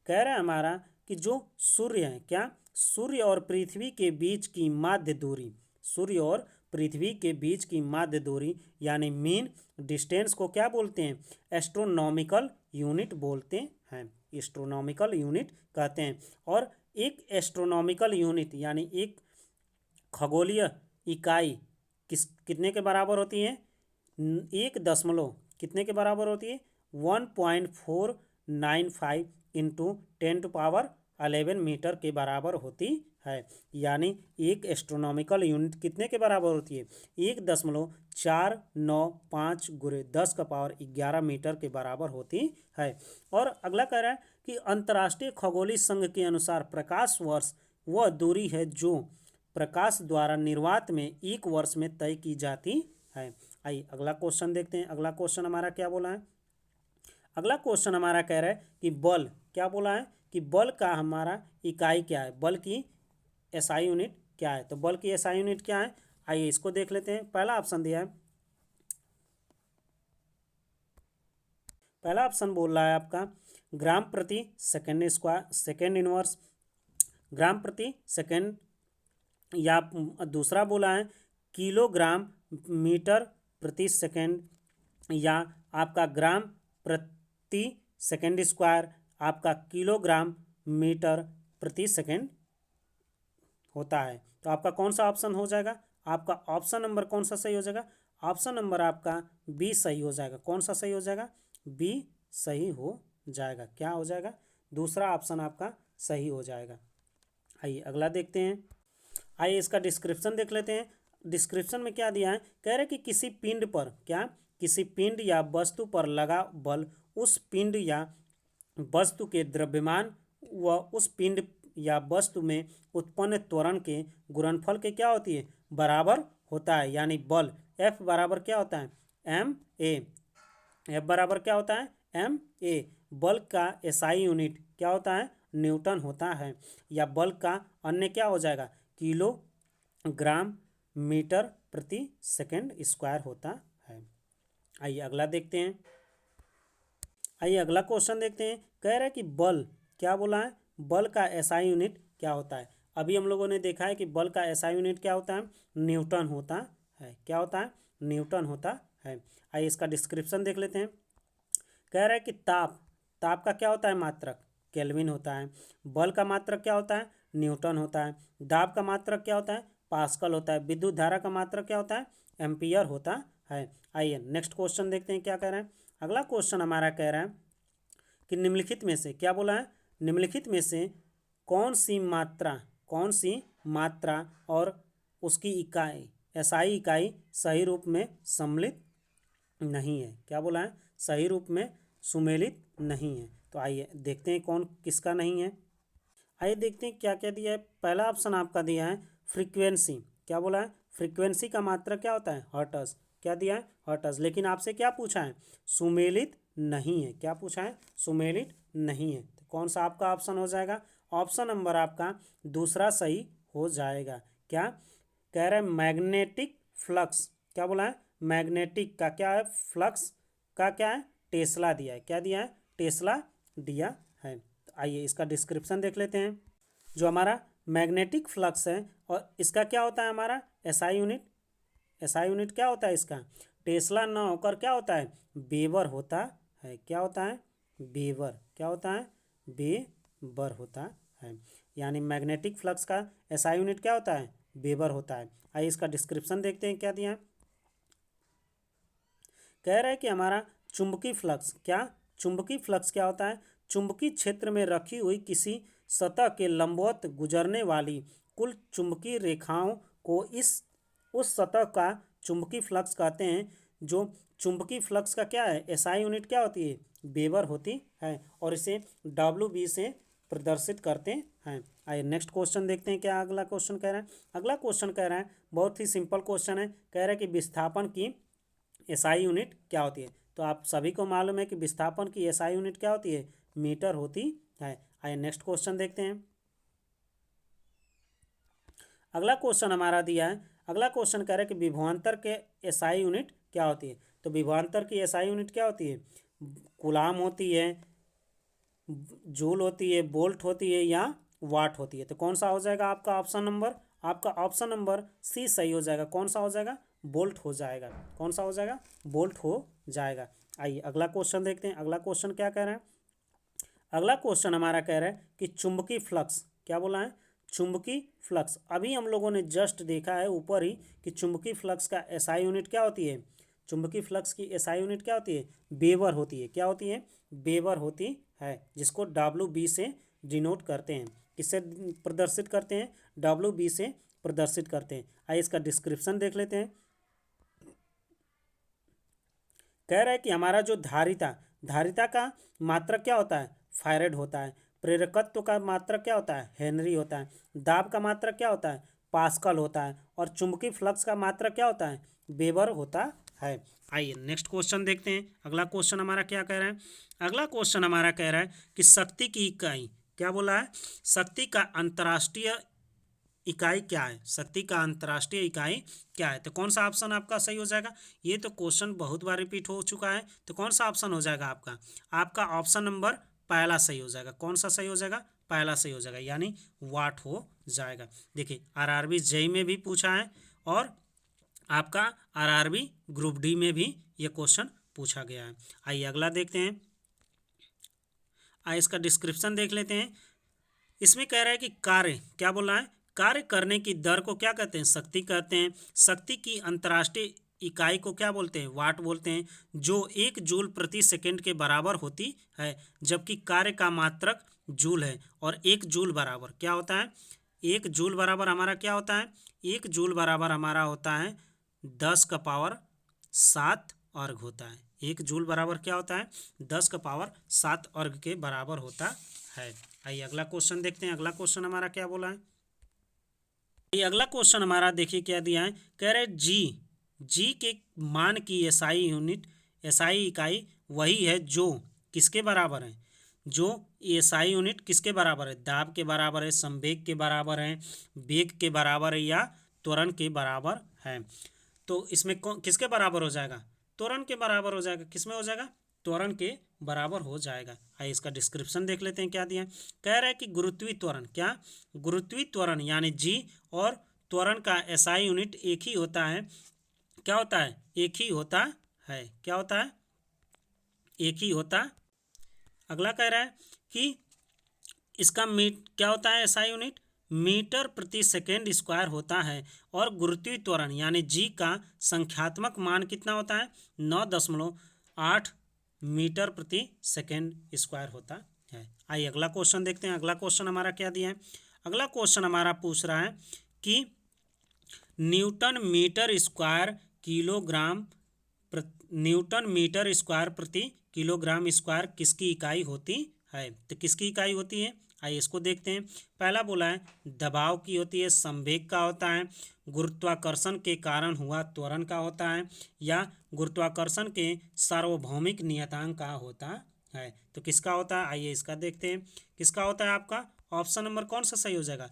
कह रहा है हमारा कि जो सूर्य है, क्या, सूर्य और पृथ्वी के बीच की माध्य दूरी, सूर्य और पृथ्वी के बीच की माध्य दूरी यानी मीन डिस्टेंस को क्या बोलते हैं, एस्ट्रोनॉमिकल यूनिट बोलते हैं, एस्ट्रोनॉमिकल यूनिट कहते हैं। और एक एस्ट्रोनॉमिकल यूनिट यानी एक खगोलीय इकाई कितने के बराबर होती है, 1 दशमलव कितने के बराबर होती है, 1.495 इंटू 10⁻11 मीटर के बराबर होती है। यानी एक एस्ट्रोनॉमिकल यूनिट कितने के बराबर होती है, 1.495 गुणे 10⁻11 मीटर के बराबर होती है। और अगला कह रहा है कि अंतर्राष्ट्रीय खगोलीय संघ के अनुसार प्रकाश वर्ष वह दूरी है जो प्रकाश द्वारा निर्वात में एक वर्ष में तय की जाती है। आइए अगला क्वेश्चन देखते हैं। अगला क्वेश्चन हमारा क्या बोला है, अगला क्वेश्चन हमारा कह रहा है कि बल, क्या बोला है कि बल का हमारा इकाई क्या है, बल की एसआई यूनिट क्या है। तो बल की एसआई यूनिट क्या है, आइए इसको देख लेते हैं। पहला ऑप्शन दिया है, पहला ऑप्शन बोल रहा है आपका ग्राम प्रति सेकेंड स्क्वायर, सेकेंड इनवर्स, ग्राम प्रति सेकेंड, या दूसरा बोला है किलोग्राम मीटर प्रति सेकेंड, या आपका ग्राम प्रति सेकेंड स्क्वायर, आपका किलोग्राम मीटर प्रति सेकेंड होता है। तो आपका कौन सा ऑप्शन हो जाएगा, आपका ऑप्शन नंबर कौन सा सही हो जाएगा, ऑप्शन नंबर आपका बी सही हो जाएगा। कौन सा सही हो जाएगा, बी सही हो जाएगा। क्या हो जाएगा, दूसरा ऑप्शन आपका सही हो जाएगा। आइए अगला देखते हैं। आइए इसका डिस्क्रिप्शन देख लेते हैं। डिस्क्रिप्शन में क्या दिया है, कह रहे कि किसी पिंड पर, क्या, किसी पिंड या वस्तु पर लगा बल उस पिंड या वस्तु के द्रव्यमान व उस पिंड या वस्तु में उत्पन्न त्वरण के गुणनफल के क्या होती है, बराबर होता है। यानी बल एफ बराबर क्या होता है, एम ए, एफ बराबर क्या होता है, एम ए। बल का एसआई यूनिट क्या होता है, न्यूटन होता है। या बल का अन्य क्या हो जाएगा, किलोग्राम मीटर प्रति सेकेंड स्क्वायर होता है। आइए अगला देखते हैं। आइए अगला क्वेश्चन देखते हैं। कह रहा है कि बल, क्या बोला है, बल का एसआई यूनिट क्या होता है। अभी हम लोगों ने देखा है कि बल का एसआई यूनिट क्या होता है, न्यूटन होता है। क्या होता है, न्यूटन होता है। आइए इसका डिस्क्रिप्शन देख लेते हैं। कह रहा है कि ताप, ताप का क्या होता है मात्रक, केल्विन होता है। बल का मात्रक क्या होता है, न्यूटन होता है। दाब का मात्रक क्या होता है, पास्कल होता है। विद्युत धारा का मात्रक क्या होता है, एम्पियर होता है। आइए नेक्स्ट क्वेश्चन देखते हैं क्या कह रहे हैं। अगला क्वेश्चन हमारा कह रहा है कि निम्नलिखित में से, क्या बोला है, निम्नलिखित में से कौन सी मात्रा, कौन सी मात्रा और उसकी इकाई, एसआई इकाई सही रूप में सम्मिलित नहीं है। क्या बोला है, सही रूप में सुमेलित नहीं है। तो आइए देखते हैं कौन किसका नहीं है। आइए देखते हैं क्या क्या दिया है। पहला ऑप्शन आपका दिया है फ्रीक्वेंसी। क्या बोला है, फ्रीक्वेंसी का मात्रा क्या होता है, हर्ट्ज। क्या दिया है, हर्ट्ज। लेकिन आपसे क्या पूछा है, सुमेलित नहीं है। क्या पूछा है, सुमेलित नहीं है। तो कौन सा आपका ऑप्शन हो जाएगा, ऑप्शन नंबर आपका दूसरा सही हो जाएगा। क्या कह रहा है, मैग्नेटिक फ्लक्स। क्या बोला है, मैग्नेटिक का क्या है, फ्लक्स का क्या है, टेस्ला दिया है। क्या दिया है, टेस्ला दिया है। तो आइए इसका डिस्क्रिप्शन देख लेते हैं। जो हमारा मैग्नेटिक फ्लक्स है और इसका क्या होता है, हमारा एसआई यूनिट, एसआई यूनिट क्या होता है इसका, टेस्ला ना होकर क्या होता है, वेबर होता है। क्या होता है, वेबर। क्या होता है, वेबर होता है। यानी मैग्नेटिक फ्लक्स का एसआई यूनिट क्या होता है? वेबर होता है। आइए इसका डिस्क्रिप्शन देखते हैं क्या दिया है। कह रहा है कि हमारा चुंबकीय फ्लक्स क्या होता है? चुंबकीय क्षेत्र में रखी हुई किसी सतह के लंबवत गुजरने वाली कुल चुंबकीय रेखाओं को इस उस सतह का चुंबकीय फ्लक्स कहते हैं। जो चुंबकीय फ्लक्स का क्या है? एसआई यूनिट क्या होती है? वेबर होती है। और इसे डब्ल्यू से प्रदर्शित करते हैं। आइए नेक्स्ट क्वेश्चन देखते हैं क्या अगला क्वेश्चन कह रहा है। अगला क्वेश्चन कह रहा है, बहुत ही सिंपल क्वेश्चन है। कह रहा है कि विस्थापन की एसआई यूनिट क्या होती है? तो आप सभी को मालूम है कि विस्थापन की एसआई यूनिट क्या होती है? मीटर होती है। आइए नेक्स्ट क्वेश्चन देखते हैं। अगला क्वेश्चन हमारा दिया है। अगला क्वेश्चन कह रहा है कि विभवांतर के एसआई यूनिट क्या होती है? तो विभवांतर की एसआई यूनिट क्या होती है? कूलाम होती है, जूल होती है, बोल्ट होती है या वाट होती है। तो कौन सा हो जाएगा आपका ऑप्शन नंबर? आपका ऑप्शन नंबर सी सही हो जाएगा। कौन सा हो जाएगा? बोल्ट हो जाएगा। कौन सा हो जाएगा? बोल्ट हो जाएगा। आइए अगला क्वेश्चन देखते हैं। अगला क्वेश्चन क्या कह रहा है? अगला क्वेश्चन हमारा कह रहा है कि चुंबकीय फ्लक्स, क्या बोला है? चुंबकीय फ्लक्स। अभी हम लोगों ने जस्ट देखा है ऊपर ही कि चुंबकीय फ्लक्स का एसआई यूनिट क्या होती है? चुंबकीय फ्लक्स की एसआई यूनिट क्या होती है? वेबर होती है। क्या होती है? वेबर होती है, जिसको डब्ल्यू से डिनोट करते हैं। किससे प्रदर्शित करते हैं? डब्ल्यू से प्रदर्शित करते हैं। आइए इसका डिस्क्रिप्शन देख लेते हैं। कह रहा है कि हमारा जो धारिता का मात्रक क्या होता है? फैराड होता है। प्रेरकत्व का मात्रक क्या होता है? हेनरी होता है। दाब का मात्रक क्या होता है? पास्कल होता है। और चुंबकीय फ्लक्स का मात्रक क्या होता है? वेबर होता है। आइए नेक्स्ट क्वेश्चन देखते हैं। अगला क्वेश्चन हमारा क्या कह रहा है? अगला क्वेश्चन हमारा कह रहा है कि शक्ति की इकाई, क्या बोला है? शक्ति का अंतर्राष्ट्रीय इकाई क्या है? शक्ति का अंतर्राष्ट्रीय इकाई क्या है? तो कौन सा ऑप्शन आपका सही हो जाएगा? ये तो क्वेश्चन बहुत बार रिपीट हो चुका है। तो कौन सा ऑप्शन हो जाएगा आपका? आपका ऑप्शन नंबर पहला सही हो जाएगा। कौन सा सही हो जाएगा? पहला सही हो जाएगा, यानी वाट हो जाएगा। देखिए आरआरबी जेई में भी पूछा है और आपका आरआरबी ग्रुप डी में भी ये क्वेश्चन पूछा गया है। आइए अगला देखते हैं। आइए इसका डिस्क्रिप्शन देख लेते हैं। इसमें कह रहा है कि कार्य, क्या बोल रहा है? कार्य करने की दर को क्या कहते हैं? शक्ति कहते हैं। शक्ति की अंतर्राष्ट्रीय इकाई को क्या बोलते हैं? वाट बोलते हैं, जो 1 जूल प्रति सेकंड के बराबर होती है। जबकि कार्य का मात्रक जूल है। और 1 जूल बराबर क्या होता है? 1 जूल बराबर हमारा क्या होता है? 1 जूल बराबर हमारा होता है 10⁻7 अर्घ होता है। 1 जूल बराबर क्या होता है? 10⁻7 अर्घ के बराबर होता है। आइए अगला क्वेश्चन देखते हैं। अगला क्वेश्चन हमारा क्या बोला है? ये अगला क्वेश्चन हमारा देखिए क्या दिया है। कह रहे जी के मान की एसआई इकाई वही है जो किसके बराबर है? जो एसआई यूनिट किसके बराबर है? दाब के बराबर है, संवेग के बराबर है, वेग के बराबर है या त्वरण के बराबर है। तो इसमें किसके बराबर हो जाएगा? त्वरण के बराबर हो जाएगा। किसमें हो जाएगा? त्वरण के बराबर हो जाएगा। आइए इसका डिस्क्रिप्शन देख लेते हैं क्या दिया है। कह रहा है कि गुरुत्वीय त्वरण, क्या? गुरुत्वीय त्वरण यानी जी और त्वरण का एसआई यूनिट एक ही होता है। क्या होता है? एक ही होता है। क्या होता है? एक ही होता। अगला कह रहा है कि इसका क्या होता है? एसआई यूनिट मीटर प्रति सेकेंड स्क्वायर होता है। और गुरुत्वीय त्वरण यानी जी का संख्यात्मक मान कितना होता है? 9.8 मीटर प्रति सेकेंड स्क्वायर होता है। आइए अगला क्वेश्चन देखते हैं। अगला क्वेश्चन हमारा क्या दिया है? अगला क्वेश्चन हमारा पूछ रहा है कि न्यूटन मीटर स्क्वायर प्रति किलोग्राम स्क्वायर किसकी इकाई होती है? तो किसकी इकाई होती है? आइए इसको देखते हैं। पहला बोला है दबाव की होती है, संवेग का होता है, गुरुत्वाकर्षण के कारण हुआ त्वरण का होता है, या गुरुत्वाकर्षण के सार्वभौमिक नियतांक का होता है। तो किसका होता है? आइए इसका देखते हैं। किसका होता है? आपका ऑप्शन नंबर कौन सा सही हो जाएगा?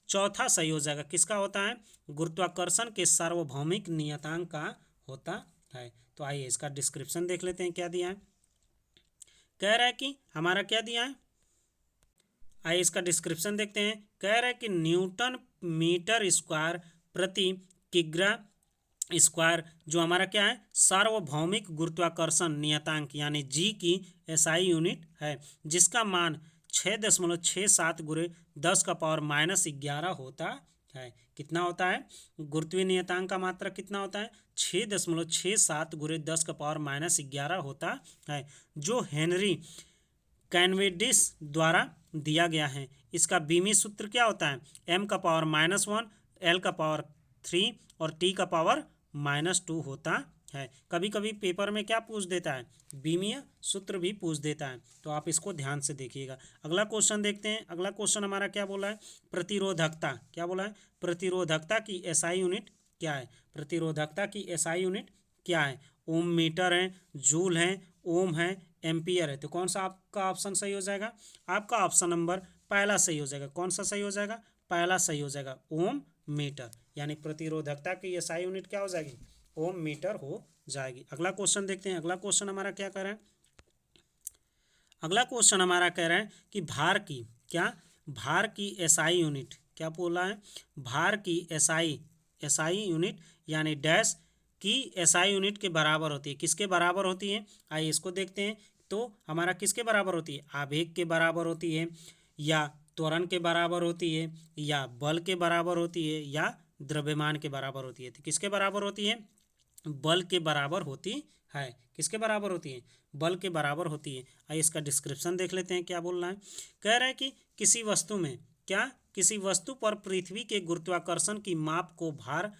चौथा सही हो जाएगा। किसका होता है? गुरुत्वाकर्षण के सार्वभौमिक नियतांक का होता है। तो आइए इसका डिस्क्रिप्शन देख लेते हैं क्या दिया है। कह रहा है कि हमारा क्या दिया है? आइए इसका डिस्क्रिप्शन देखते हैं। कह रहा है कि न्यूटन मीटर स्क्वायर प्रति किग्रा स्क्वायर जो हमारा क्या है? सार्वभौमिक गुरुत्वाकर्षण नियतांक यानी जी की एसआई यूनिट है, जिसका मान 6.67 गुणे 10 का पावर -11 होता है। कितना होता है? गुरुत्वीय नियतांक का मात्रक कितना होता है? 6.67 गुणे 10 का पावर -11 होता है, जो हेनरी कैनवेडिस द्वारा दिया गया है। इसका बीमी सूत्र क्या होता है? m का पावर -1, l का पावर 3 और t का पावर -2 होता है। कभी कभी पेपर में क्या पूछ देता है? बीमीय सूत्र भी पूछ देता है, तो आप इसको ध्यान से देखिएगा। अगला क्वेश्चन देखते हैं। अगला क्वेश्चन हमारा क्या बोला है? प्रतिरोधकता। क्या बोला है? प्रतिरोधकता की एसआई यूनिट क्या है? प्रतिरोधकता की एसआई यूनिट क्या है? ओम मीटर है, जूल है, ओम है, एम्पियर है। तो कौन सा आपका ऑप्शन सही हो जाएगा? आपका ऑप्शन नंबर पहला सही हो जाएगा। कौन सा सही हो जाएगा? पहला सही हो जाएगा, ओम मीटर। यानी प्रतिरोधकता की एसआई यूनिट क्या हो जाएगी? ओम मीटर हो जाएगी। अगला क्वेश्चन देखते हैं। अगला क्वेश्चन हमारा क्या कह रहा है? अगला क्वेश्चन हमारा कह रहा है कि भार की भार की एसआई यूनिट क्या बोला है? भार की एसआई यूनिट यानी डैश की एसआई यूनिट के बराबर होती है। किसके बराबर होती है? आइए इसको देखते हैं। तो हमारा किसके बराबर होती है? आवेग के बराबर होती है, या त्वरण के बराबर होती है, या बल के बराबर होती है, या द्रव्यमान के बराबर होती है। तो किसके बराबर होती है? बल के बराबर होती है। किसके बराबर होती है? बल के बराबर होती है। आइए इसका डिस्क्रिप्शन देख लेते हैं क्या बोल रहा है। कह रहा है कि किसी वस्तु में किसी वस्तु पर पृथ्वी के गुरुत्वाकर्षण की माप को भार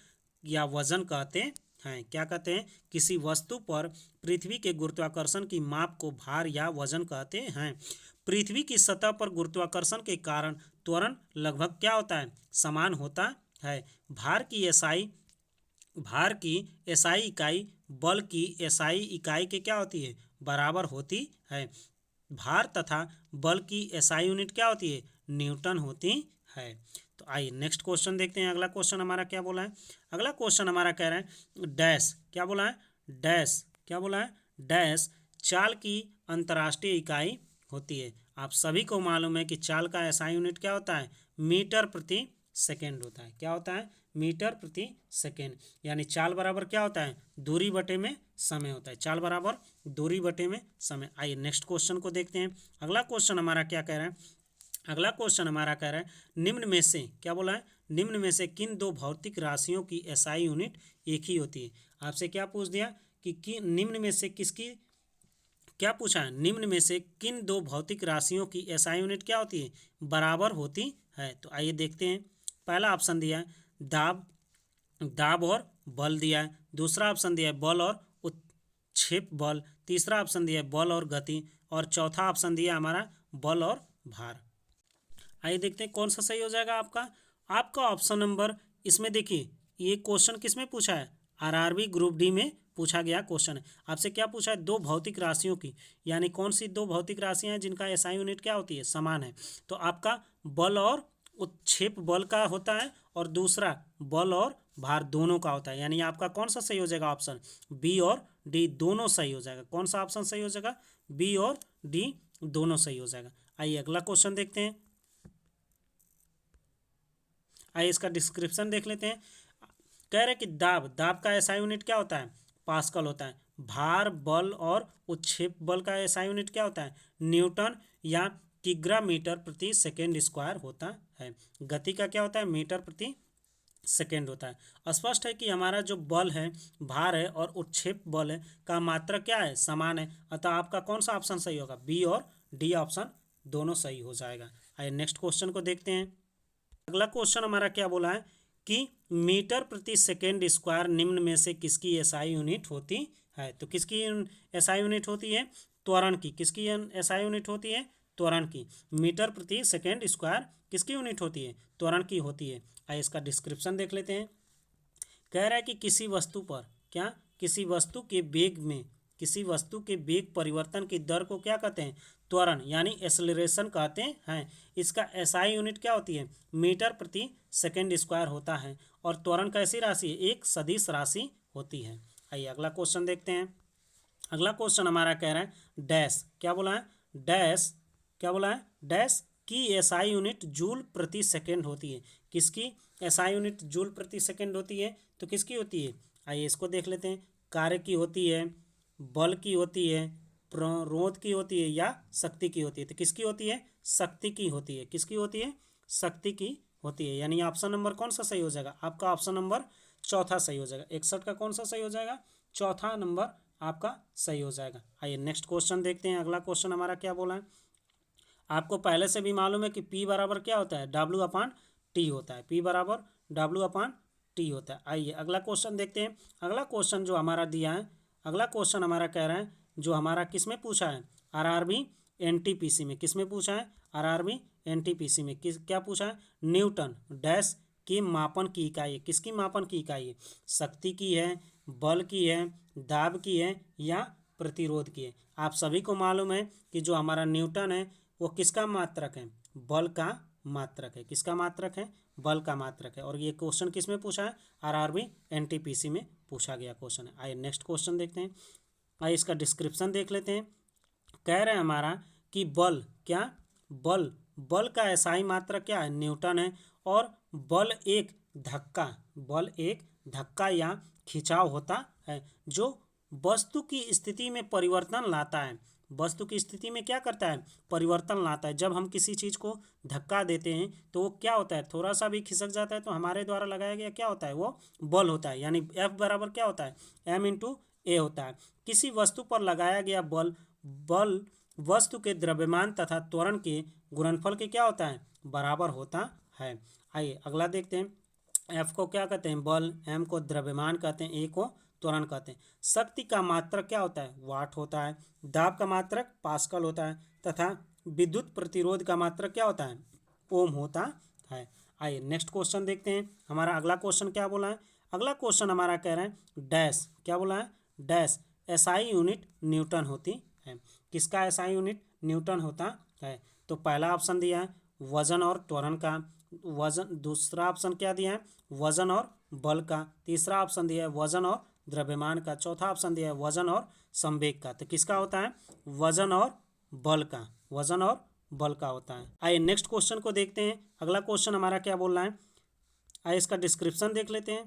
या वजन कहते हैं। क्या कहते हैं? किसी वस्तु पर पृथ्वी के गुरुत्वाकर्षण की माप को भार या वजन कहते हैं। पृथ्वी की सतह पर गुरुत्वाकर्षण के कारण त्वरण लगभग क्या होता है? समान होता है। भार की एसआई इकाई बल की एसआई इकाई के क्या होती है? बराबर होती है। भार तथा बल की एसआई यूनिट क्या होती है? न्यूटन होती है। तो आइए नेक्स्ट क्वेश्चन देखते हैं। अगला क्वेश्चन हमारा क्या बोला है? अगला क्वेश्चन हमारा कह रहा है डैश। क्या बोला है? डैश। क्या बोला है? डैश चाल की अंतर्राष्ट्रीय इकाई होती है। आप सभी को मालूम है कि चाल का एसआई यूनिट क्या होता है? मीटर प्रति सेकेंड होता है। क्या होता है? मीटर प्रति सेकेंड। यानी चाल बराबर क्या होता है? दूरी बटे में समय होता है। चाल बराबर दूरी बटे में समय। आइए नेक्स्ट क्वेश्चन को देखते हैं। अगला क्वेश्चन हमारा क्या कह रहा है? अगला क्वेश्चन हमारा कह रहा है निम्न में से क्या बोला है? निम्न में से किन दो भौतिक राशियों की एसआई यूनिट एक ही होती है? आपसे क्या पूछ दिया कि निम्न में से किसकी, क्या पूछा है? निम्न में से किन दो भौतिक राशियों की एसआई यूनिट क्या होती है? बराबर होती है। तो आइए देखते हैं। पहला ऑप्शन दिया है दाब और बल दिया है। दूसरा ऑप्शन दिया है बल और उत्क्षेप बल। तीसरा ऑप्शन दिया है बल और गति, और चौथा ऑप्शन दिया हमारा बल और भार। आइए देखते हैं कौन सा सही हो जाएगा आपका। आपका ऑप्शन नंबर, इसमें देखिए ये क्वेश्चन किस में पूछा है? आरआरबी ग्रुप डी में पूछा गया क्वेश्चन है। आपसे क्या पूछा है? दो भौतिक राशियों की, यानी कौन सी दो भौतिक राशियां हैं जिनका एसआई यूनिट क्या होती है? समान है। तो आपका बल और उत्क्षेप बल का होता है, और दूसरा बल और भार दोनों का होता है। यानी आपका कौन सा सही हो जाएगा? ऑप्शन बी और डी दोनों सही हो जाएगा। कौन सा ऑप्शन सही हो जाएगा? बी और डी दोनों सही हो जाएगा। आइए अगला क्वेश्चन देखते हैं। आइए इसका डिस्क्रिप्शन देख लेते हैं। कह रहे कि दाब का एसआई यूनिट क्या होता है? पास्कल होता है। भार बल और उत्क्षेप बल का एसआई यूनिट क्या होता है? न्यूटन या किग्रा मीटर प्रति सेकेंड स्क्वायर होता है। गति का क्या होता है? मीटर प्रति सेकेंड होता है। स्पष्ट है कि हमारा जो बल है, भार है और उत्क्षेप बल है का मात्रा क्या है? समान है। अतः आपका कौन सा ऑप्शन सही होगा? बी और डी ऑप्शन दोनों सही हो जाएगा। आइए नेक्स्ट क्वेश्चन को देखते हैं। अगला क्वेश्चन हमारा क्या बोला है कि मीटर प्रति सेकेंड स्क्वायर निम्न में से किसकी एसआई यूनिट होती है? तो किसकी एसआई यूनिट होती है? त्वरण की। किसकी एसआई यूनिट होती है? त्वरण की। मीटर प्रति सेकेंड स्क्वायर किसकी यूनिट होती है? त्वरण की होती है। आइए इसका डिस्क्रिप्शन देख लेते हैं। कह रहा है कि किसी वस्तु पर किसी वस्तु के वेग परिवर्तन की दर को क्या कहते हैं? त्वरण यानी एक्सेलरेशन कहते हैं। इसका एसआई यूनिट क्या होती है? मीटर प्रति सेकेंड स्क्वायर होता है। और त्वरण कैसी राशि है? एक सदिश राशि होती है। आइए अगला क्वेश्चन देखते हैं। अगला क्वेश्चन हमारा कह रहा है डैश। क्या बोला है? डैश। क्या बोला है? डैश की एसआई यूनिट जूल प्रति सेकेंड होती है। किसकी एसआई यूनिट जूल प्रति सेकेंड होती है? तो किसकी होती है? आइए इसको देख लेते हैं। कार्य की होती है, बल की होती है, प्रतिरोध की होती है या शक्ति की होती है? तो किसकी होती है? शक्ति की होती है। किसकी होती है? शक्ति की होती है। यानी ऑप्शन नंबर कौन सा सही हो जाएगा? आपका ऑप्शन नंबर चौथा सही हो जाएगा। 61 का कौन सा सही हो जाएगा? चौथा नंबर आपका सही हो जाएगा। आइए नेक्स्ट क्वेश्चन देखते हैं। अगला क्वेश्चन हमारा क्या बोला है? आपको पहले से भी मालूम है कि P बराबर क्या होता है? W/T होता है। P बराबर W/T होता है। आइए अगला क्वेश्चन देखते हैं। अगला क्वेश्चन जो हमारा दिया है, अगला क्वेश्चन हमारा कह रहा है, जो हमारा किस में पूछा है? RRB NTPC में। किस में पूछा है? RRB NTPC में किस क्या पूछा है? न्यूटन डैश की मापन की इकाई है। किसकी मापन की इकाई है? शक्ति की है, बल की है, दाब की है या प्रतिरोध की है? आप सभी को मालूम है कि जो हमारा न्यूटन है वो किसका मात्रक है? बल का मात्रक है। किसका मात्रक है? बल का मात्रक है। और ये क्वेश्चन किस में पूछा है? RRB NTPC में पूछा गया क्वेश्चन है। आइए नेक्स्ट क्वेश्चन देखते हैं। आइए इसका डिस्क्रिप्शन देख लेते हैं। कह रहे हैं हमारा कि बल क्या? बल का एसआई मात्रक क्या है? न्यूटन है। और बल एक धक्का या खिंचाव होता है जो वस्तु की स्थिति में परिवर्तन लाता है। वस्तु की स्थिति में क्या करता है? परिवर्तन लाता है। जब हम किसी चीज़ को धक्का देते हैं तो वो क्या होता है? थोड़ा सा भी खिसक जाता है तो हमारे द्वारा लगाया गया क्या होता है? वो बल होता है। यानी F बराबर क्या होता है? M/A होता है। किसी वस्तु पर लगाया गया बल वस्तु के द्रव्यमान तथा त्वरण के गुणनफल के क्या होता है? बराबर होता है। आइए अगला देखते हैं। F को क्या कहते हैं? बल। M को द्रव्यमान कहते हैं। A को त्वरण कहते हैं। शक्ति का मात्रक क्या होता है? वाट होता है। दाब का मात्रक पास्कल होता है तथा विद्युत प्रतिरोध का मात्रक क्या होता है? ओम होता है। आइए नेक्स्ट क्वेश्चन देखते हैं। हमारा अगला क्वेश्चन क्या बोला है? अगला क्वेश्चन हमारा कह रहे हैं डैश क्या बोला है? डैश एसआई यूनिट न्यूटन होती है। किसका एसआई यूनिट न्यूटन होता है? तो पहला ऑप्शन दिया है वजन और त्वरण का। वजन। दूसरा ऑप्शन क्या दिया है? वजन और बल का। तीसरा ऑप्शन दिया है वजन और द्रव्यमान का। चौथा ऑप्शन दिया है वजन और संवेग का। तो किसका होता है? वजन और बल का। वजन और बल का होता है। आइए नेक्स्ट क्वेश्चन को देखते हैं। अगला क्वेश्चन हमारा क्या बोल रहा है? आइए इसका डिस्क्रिप्शन देख लेते हैं।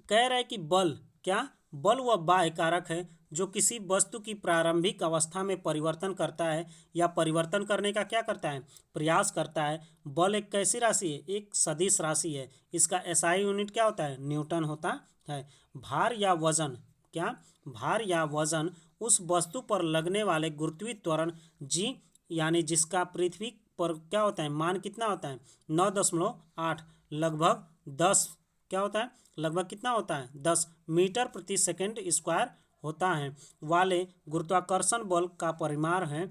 कह रहा है कि बल क्या? बल वह बाह्य कारक है जो किसी वस्तु की प्रारंभिक अवस्था में परिवर्तन करता है या परिवर्तन करने का क्या करता है? प्रयास करता है। बल एक कैसी राशि है? एक सदिश राशि है। इसका एसआई यूनिट क्या होता है? न्यूटन होता है। भार या वजन क्या? भार या वजन उस वस्तु पर लगने वाले गुरुत्वीय त्वरण जी, यानी जिसका पृथ्वी पर क्या होता है? मान कितना होता है? 9.8 लगभग 10 क्या होता है? लगभग कितना होता है? 10 मीटर प्रति सेकंड स्क्वायर होता है वाले गुरुत्वाकर्षण बल का परिमाण है।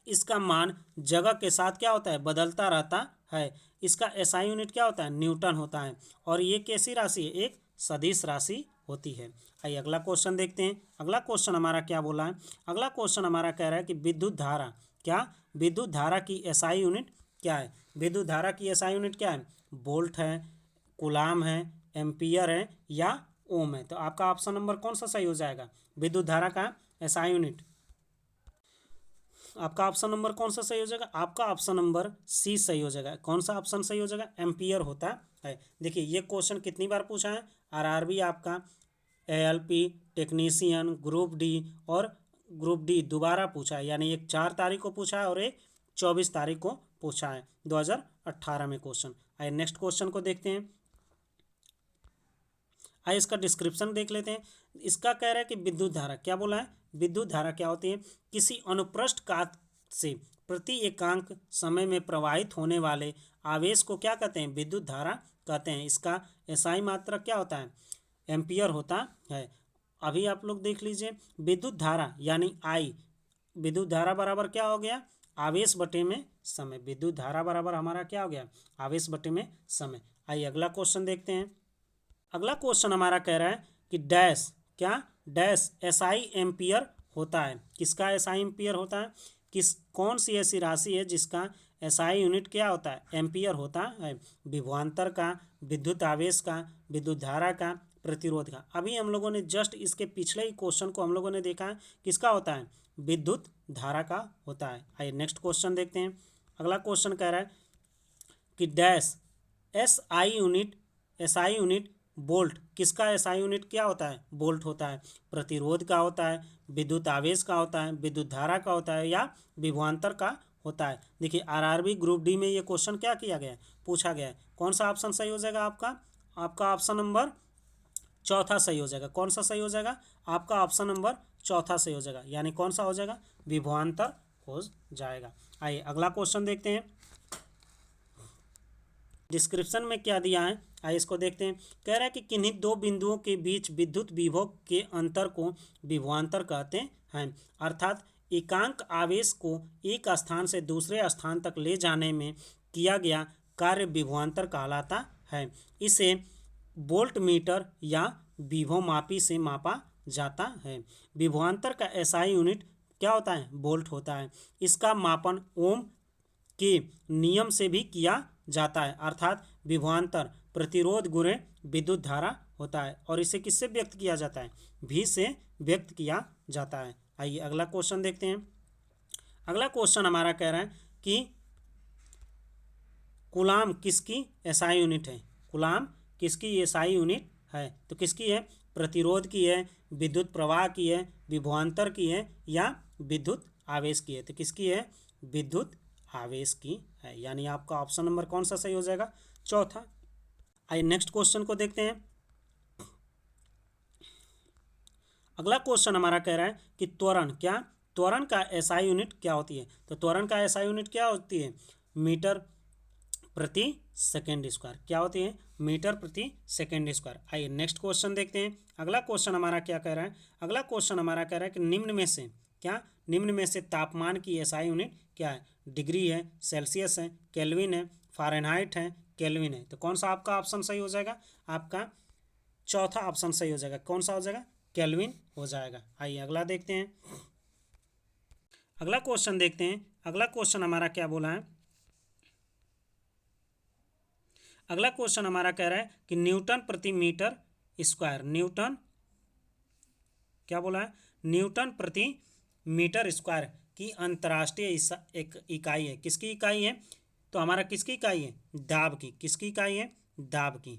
इसका मान जगह के साथ क्या होता है? बदलता रहता है। इसका एसआई यूनिट क्या होता है? न्यूटन होता है। और ये कैसी राशि है? एक सदिश राशि होती है। आइए अगला क्वेश्चन देखते हैं। अगला क्वेश्चन हमारा क्या बोला है? अगला क्वेश्चन हमारा कह रहा है कि विद्युत धारा क्या? विद्युत धारा की एसआई यूनिट क्या है? विद्युत धारा की एसआई यूनिट क्या है? वोल्ट है, कूलाम है, एम्पियर है या ओम है? तो आपका ऑप्शन नंबर कौन सा सही हो जाएगा? विद्युत धारा का एसआई यूनिट आपका ऑप्शन नंबर कौन सा सही हो जाएगा? आपका ऑप्शन नंबर सी सही हो जाएगा। कौन सा ऑप्शन सही हो जाएगा? एम्पियर होता है। देखिए ये क्वेश्चन कितनी बार पूछा है? आरआरबी आपका, एएलपी, टेक्नीशियन, ग्रुप डी और ग्रुप डी दोबारा पूछा है। यानी एक 4 तारीख को पूछा है और एक 24 तारीख को पूछा है 2018 में क्वेश्चन। आइए नेक्स्ट क्वेश्चन को देखते हैं। आइए इसका डिस्क्रिप्शन देख लेते हैं। इसका कह रहा है कि विद्युत धारा क्या बोला है? विद्युत धारा क्या होती है? किसी अनुप्रस्थ काट से प्रति एकांक समय में प्रवाहित होने वाले आवेश को क्या कहते हैं? विद्युत धारा कहते हैं। इसका एसआई मात्रक क्या होता है? एम्पियर होता है। अभी आप लोग देख लीजिए, विद्युत धारा यानी आई, विद्युत धारा बराबर क्या हो गया? आवेश बटे में समय। विद्युत धारा बराबर हमारा क्या हो गया? आवेश बटे में समय। आइए अगला क्वेश्चन देखते हैं। अगला क्वेश्चन हमारा कह रहा है कि डैश क्या? डैश एसआई एम्पियर होता है। किसका एसआई एम्पियर होता है? कौन सी ऐसी राशि है जिसका एसआई यूनिट क्या होता है? एम्पियर होता है। विभवांतर का, विद्युत आवेश का, विद्युत धारा का, प्रतिरोध का। अभी हम लोगों ने जस्ट इसके पिछले ही क्वेश्चन को हम लोगों ने देखा है किसका होता है? विद्युत धारा का होता है। आइए नेक्स्ट क्वेश्चन देखते हैं। अगला क्वेश्चन कह रहा है कि डैश एसआई यूनिट वोल्ट किसका एसआई यूनिट क्या होता है? वोल्ट होता है। प्रतिरोध का होता है, विद्युत आवेश का होता है, विद्युत धारा का होता है, या विभवांतर का होता है। देखिए आरआरबी ग्रुप डी में ये क्वेश्चन क्या किया गया है, पूछा गया है। कौन सा ऑप्शन सही हो जाएगा आपका? आपका ऑप्शन नंबर चौथा सही हो जाएगा। कौन सा सही हो जाएगा? आपका ऑप्शन नंबर चौथा सही हो जाएगा, यानी कौन सा हो जाएगा? विभवांतर हो जाएगा। आइए अगला क्वेश्चन देखते हैं। डिस्क्रिप्शन में क्या दिया है, आइए इसको देखते हैं। कह रहा है कि किन्हीं दो बिंदुओं के बीच विद्युत विभव के अंतर को विभवांतर कहते हैं। अर्थात एकांक आवेश को एक स्थान से दूसरे स्थान तक ले जाने में किया गया कार्य विभवांतर कहलाता है। इसे वोल्ट मीटर या विभवमापी से मापा जाता है। विभवांतर का एसआई यूनिट क्या होता है? वोल्ट होता है। इसका मापन ओम के नियम से भी किया जाता है, अर्थात विभवांतर प्रतिरोध गुणे विद्युत धारा होता है। और इसे किससे व्यक्त किया जाता है? भी से व्यक्त किया जाता है। आइए अगला क्वेश्चन देखते हैं। अगला क्वेश्चन हमारा कह रहा है कि कूलाम किसकी एसआई यूनिट है? कूलाम किसकी एसआई यूनिट है? तो किसकी है? प्रतिरोध की है, विद्युत प्रवाह की है, विभवांतर की है, या विद्युत आवेश की है? तो किसकी है? विद्युत आवेश की है, यानी आपका ऑप्शन नंबर कौन सा सही हो जाएगा? चौथा। आइए नेक्स्ट क्वेश्चन को देखते हैं। अगला क्वेश्चन हमारा कह रहा है कि त्वरण क्या, त्वरण का एसआई यूनिट क्या होती है? तो त्वरण का एसआई यूनिट क्या होती है? मीटर प्रति सेकेंड स्क्वायर। क्या होती है? मीटर प्रति सेकेंड स्क्वायर। आइए नेक्स्ट क्वेश्चन देखते हैं। अगला क्वेश्चन हमारा क्या कह रहा है? अगला क्वेश्चन हमारा कह रहा है कि निम्न में से क्या, निम्न में से तापमान की एसआई यूनिट क्या है? डिग्री है, सेल्सियस है, केल्विन है, फ़ारेनहाइट है, केल्विन है। तो कौन सा आपका ऑप्शन सही हो जाएगा? आपका चौथा ऑप्शन सही हो जाएगा। कौन सा हो जाएगा? केल्विन हो जाएगा। आइए अगला देखते हैं। अगला क्वेश्चन देखते हैं। अगला क्वेश्चन हमारा क्या बोला है? अगला क्वेश्चन हमारा कह रहा है कि न्यूटन प्रति मीटर स्क्वायर, न्यूटन क्या बोला है? न्यूटन प्रति मीटर स्क्वायर की अंतर्राष्ट्रीय एक इकाई है। किसकी इकाई है? तो हमारा किसकी इकाई है? दाब की। किसकी इकाई है? दाब की।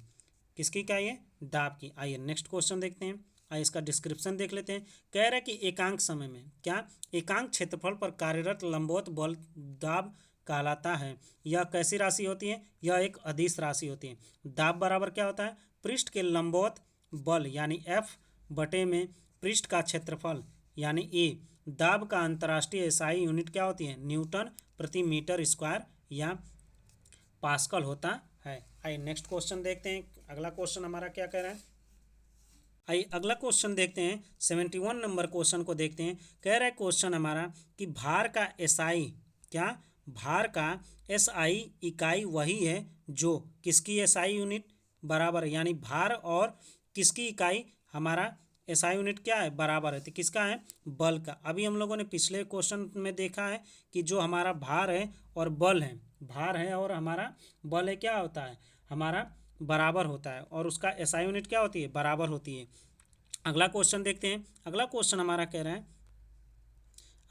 किसकी इकाई है? दाब की। आइए नेक्स्ट क्वेश्चन देखते हैं। आइए इसका डिस्क्रिप्शन देख लेते हैं। कह रहा है कि एकांक समय में क्या, एकांक क्षेत्रफल पर कार्यरत लंबवत बल दाब कहलाता है। यह कैसी राशि होती है? यह एक अदिश राशि होती है। दाब बराबर क्या होता है? पृष्ठ के लंबवत बल यानी एफ बटे में पृष्ठ का क्षेत्रफल यानी ए। दाब का अंतर्राष्ट्रीय एसआई यूनिट क्या होती है? न्यूटन प्रति मीटर स्क्वायर या पास्कल होता है। आइए नेक्स्ट क्वेश्चन देखते हैं। अगला क्वेश्चन हमारा क्या कह रहा है? आइए अगला क्वेश्चन देखते हैं। 71 नंबर क्वेश्चन को देखते हैं। कह रहा है क्वेश्चन हमारा कि भार का एसआई क्या, भार का एसआई इकाई वही है जो किसकी एसआई यूनिट बराबर, यानी भार और किसकी इकाई हमारा एसआई यूनिट क्या है? बराबर है। तो किसका है? बल का। अभी हम लोगों ने पिछले क्वेश्चन में देखा है कि जो हमारा भार है और बल है, भार है और हमारा बल है, क्या होता है? हमारा बराबर होता है, और उसका एसआई यूनिट क्या होती है? बराबर होती है। अगला क्वेश्चन देखते हैं। अगला क्वेश्चन हमारा कह रहा है,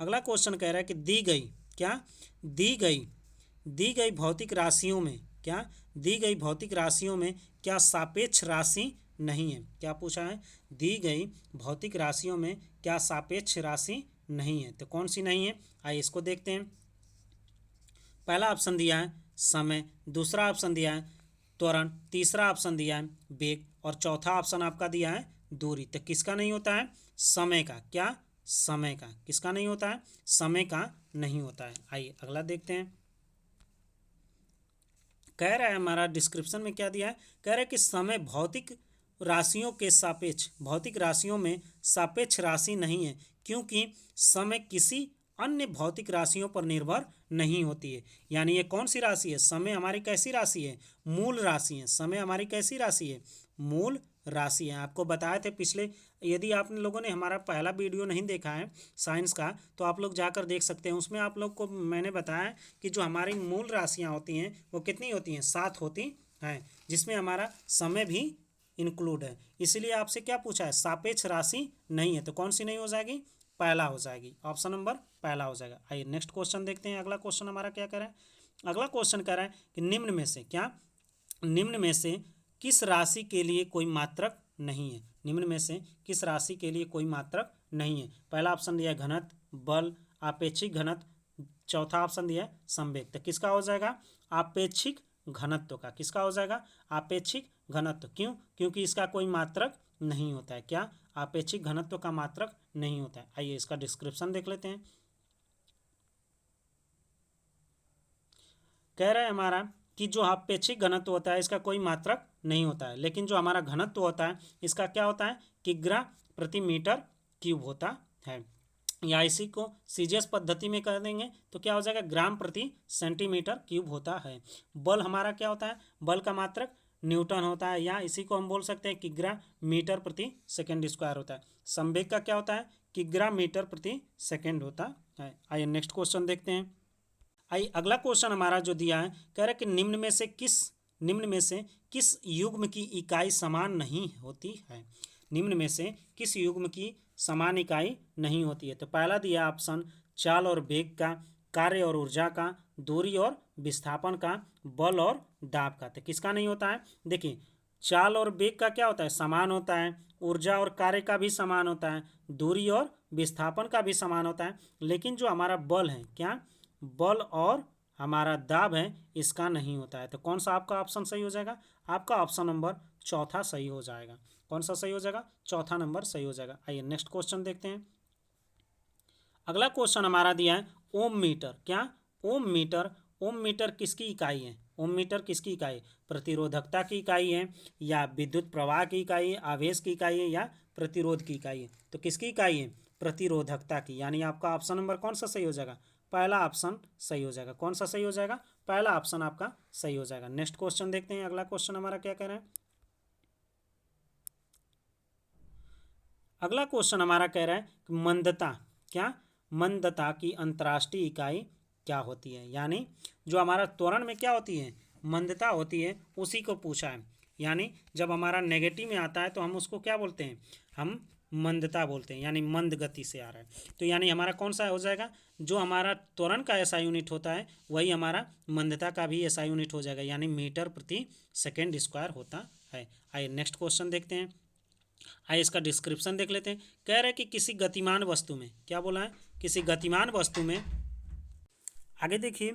अगला क्वेश्चन कह रहा है कि दी गई क्या, दी गई भौतिक राशियों में क्या, दी गई भौतिक राशियों में क्या सापेक्ष राशि नहीं है? क्या पूछा है? दी गई भौतिक राशियों में क्या सापेक्ष राशि नहीं है? तो कौन सी नहीं है? आइए इसको देखते हैं। पहला ऑप्शन दिया है समय, दूसरा ऑप्शन दिया है त्वरण, तीसरा ऑप्शन दिया है वेग, और चौथा ऑप्शन आपका दिया है दूरी। तो किसका नहीं होता है? समय का। क्या? समय का। किसका नहीं होता है? समय का नहीं होता है। आइए अगला देखते हैं। कह रहा है हमारा डिस्क्रिप्शन में क्या दिया है? कह रहा है कि समय भौतिक राशियों के सापेक्ष, भौतिक राशियों में सापेक्ष राशि नहीं है, क्योंकि समय किसी अन्य भौतिक राशियों पर निर्भर नहीं होती है। यानी ये कौन सी राशि है? समय हमारी कैसी राशि है? मूल राशि है। समय हमारी कैसी राशि है? मूल राशि है। आपको बताए थे पिछले, यदि आप लोगों ने हमारा पहला वीडियो नहीं देखा है साइंस का, तो आप लोग जाकर देख सकते हैं। उसमें आप लोग को मैंने बताया कि जो हमारी मूल राशियाँ होती हैं वो कितनी होती हैं? 7 होती हैं, जिसमें हमारा समय भी इंक्लूड है। इसलिए आपसे क्या पूछा है? सापेक्ष राशि नहीं है। तो कौन सी नहीं हो जाएगी? पहला हो जाएगी। ऑप्शन नंबर पहला हो जाएगा। आइए नेक्स्ट क्वेश्चन देखते हैं। अगला क्वेश्चन हमारा क्या कह रहा है? अगला क्वेश्चन कह रहा है कि निम्न में से क्या, निम्न में से किस राशि के लिए कोई मात्रक नहीं है? निम्न में से किस राशि के लिए कोई मात्रक नहीं है? पहला ऑप्शन दिया है घनत्व, बल, आपेक्षिक घनत्व, चौथा ऑप्शन दिया है संवेग। तो किसका हो जाएगा? आपेक्षिक घनत्व का। किसका हो जाएगा? आपेक्षिक घनत्व। क्यों? क्योंकि इसका कोई मात्रक नहीं होता है। क्या? आपेक्षिक घनत्व का मात्रक नहीं होता है। आइए इसका डिस्क्रिप्शन देख लेते हैं। कह रहा है हमारा कि जो आपेक्षिक घनत्व होता है इसका कोई मात्रक नहीं होता है, लेकिन जो हमारा घनत्व होता है इसका क्या होता है? किग्रा प्रति मीटर क्यूब होता है। या इसी को सीजीएस पद्धति में कर देंगे तो क्या हो जाएगा? ग्राम प्रति सेंटीमीटर क्यूब होता है। बल हमारा क्या होता है? बल का मात्रक न्यूटन होता है, या इसी को हम बोल सकते हैं किग्रा मीटर प्रति सेकेंड स्क्वायर होता है। संवेग का क्या होता है? किग्रा मीटर प्रति सेकेंड होता है। आइए नेक्स्ट क्वेश्चन देखते हैं। आइए अगला क्वेश्चन हमारा जो दिया है, कह रहा है कि निम्न में से किस युग्म की इकाई समान नहीं होती है? निम्न में से किस युग्म की समान इकाई नहीं होती है? तो पहला दिया ऑप्शन चाल और वेग का, कार्य और ऊर्जा का, दूरी और विस्थापन का, बल और दाब का। तो किसका नहीं होता है? देखिए, चाल और वेग का क्या होता है? समान होता है। ऊर्जा और कार्य का भी समान होता है। दूरी और विस्थापन का भी समान होता है। लेकिन जो हमारा बल है, क्या? बल और हमारा दाब है, इसका नहीं होता है। तो कौन सा आपका ऑप्शन सही हो जाएगा? आपका ऑप्शन नंबर चौथा सही हो जाएगा। कौन सा सही हो जाएगा? चौथा नंबर सही हो जाएगा। आइए नेक्स्ट क्वेश्चन देखते हैं। अगला क्वेश्चन हमारा दिया है ओम मीटर। क्या? ओम मीटर। ओम मीटर किसकी इकाई है? ओम मीटर किसकी इकाई है? प्रतिरोधकता की इकाई है, या विद्युत प्रवाह की इकाई है, आवेश की इकाई है, या प्रतिरोध की इकाई है? तो किसकी इकाई है? प्रतिरोधकता की। यानी आपका ऑप्शन नंबर कौन सा सही हो जाएगा? पहला ऑप्शन सही हो जाएगा। कौन सा सही हो जाएगा? पहला ऑप्शन आपका सही हो जाएगा। नेक्स्ट क्वेश्चन देखते हैं। अगला क्वेश्चन हमारा क्या कह रहे हैं? अगला क्वेश्चन हमारा कह रहा है कि मंदता। क्या? मंदता की अंतर्राष्ट्रीय इकाई क्या होती है? यानी जो हमारा त्वरण में क्या होती है? मंदता होती है, उसी को पूछा है। यानी जब हमारा नेगेटिव में आता है तो हम उसको क्या बोलते हैं? हम मंदता बोलते हैं, यानी मंद गति से आ रहा है। तो यानी हमारा कौन सा हो जाएगा? जो हमारा त्वरण का ऐसा यूनिट होता है वही हमारा मंदता का भी ऐसा यूनिट हो जाएगा, यानी मीटर प्रति सेकेंड स्क्वायर होता है। आइए नेक्स्ट क्वेश्चन देखते हैं। आइए इसका डिस्क्रिप्शन देख लेते हैं। कह रहे हैं कि किसी गतिमान वस्तु में, क्या बोला है? किसी गतिमान वस्तु में, आगे देखिए,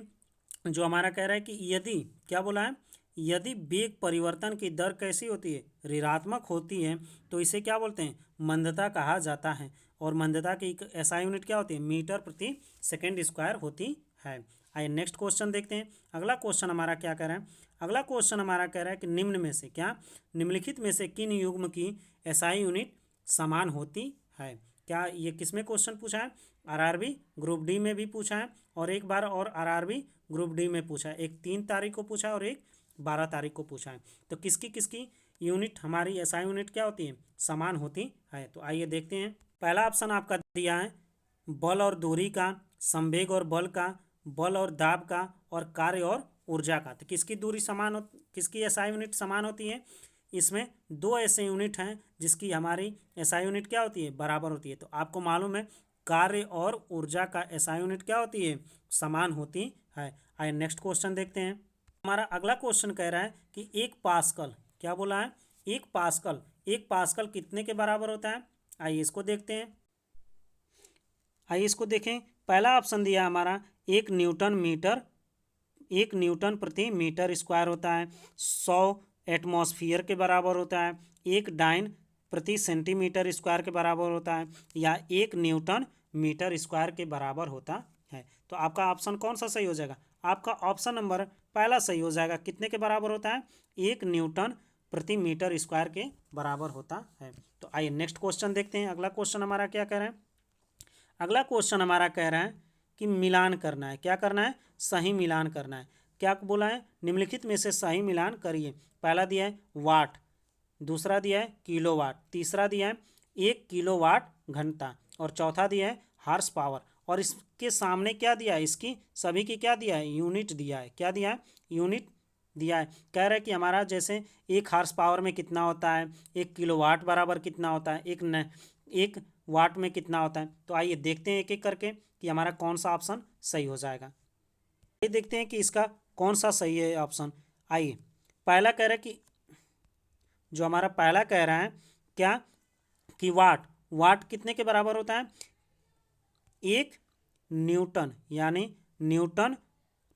जो हमारा कह रहा है कि यदि, क्या बोला है? यदि वेग परिवर्तन की दर कैसी होती है? ऋणात्मक होती है, तो इसे क्या बोलते हैं? मंदता कहा जाता है। और मंदता की ऐसा यूनिट क्या होती है? मीटर प्रति सेकेंड स्क्वायर होती है। आइए नेक्स्ट क्वेश्चन देखते हैं। अगला क्वेश्चन हमारा क्या कह रहा है? अगला क्वेश्चन हमारा कह रहा है कि निम्न में से, क्या? निम्नलिखित में से किन युग्म की एसआई यूनिट समान होती है? क्या ये किसमें क्वेश्चन पूछा है? आरआरबी ग्रुप डी में भी पूछा है, और एक बार और आरआरबी ग्रुप डी में पूछा है। एक 3 तारीख को पूछा है और एक 12 तारीख को पूछा है। तो किसकी किसकी यूनिट, हमारी एसआई यूनिट क्या होती है? समान होती है। तो आइए देखते हैं। पहला ऑप्शन आपका दिया है बल और दूरी का, संवेग और बल का, बल और दाब का, और कार्य और ऊर्जा का। तो किसकी दूरी समान हो, किसकी एसआई यूनिट समान होती है? इसमें दो ऐसे यूनिट हैं जिसकी हमारी एसआई यूनिट क्या होती है? बराबर होती है। तो आपको मालूम है कार्य और ऊर्जा का एसआई यूनिट क्या होती है? समान होती है। आइए नेक्स्ट क्वेश्चन देखते हैं। हमारा अगला क्वेश्चन कह रहा है कि एक पास्कल, क्या बोला है? एक पास्कल कितने के बराबर होता है? आइए इसको देखते हैं। आइए इसको देखें। पहला ऑप्शन दिया हमारा 1 न्यूटन प्रति मीटर स्क्वायर होता है। 100 एटमॉस्फियर के बराबर होता है। 1 डाइन प्रति सेंटीमीटर स्क्वायर के बराबर होता है, या 1 न्यूटन मीटर स्क्वायर के बराबर होता है। तो आपका ऑप्शन कौन सा सही हो जाएगा? आपका ऑप्शन नंबर पहला सही हो जाएगा। कितने के बराबर होता है? 1 न्यूटन प्रति मीटर स्क्वायर के बराबर होता है। तो आइए नेक्स्ट क्वेश्चन देखते हैं। अगला क्वेश्चन हमारा क्या कह रहे हैं? अगला क्वेश्चन हमारा कह रहा है कि मिलान करना है। क्या करना है? सही मिलान करना है। क्या बोला है? निम्नलिखित में से सही मिलान करिए। पहला दिया है वाट, दूसरा दिया है किलोवाट, तीसरा दिया है 1 किलोवाट घंटा, और चौथा दिया है हार्स पावर। और इसके सामने क्या दिया है? इसकी सभी की क्या दिया है? यूनिट दिया है। क्या दिया है? यूनिट दिया है। कह रहा है कि हमारा जैसे 1 हार्स पावर में कितना होता है, 1 किलोवाट बराबर कितना होता है, एक वाट में कितना होता है। तो आइए देखते हैं एक एक करके कि हमारा कौन सा ऑप्शन सही हो जाएगा। ये देखते हैं कि इसका कौन सा सही है ऑप्शन। आइए, पहला कह रहा है कि जो हमारा पहला कह रहा है क्या कि वाट, वाट कितने के बराबर होता है? 1 न्यूटन, यानी न्यूटन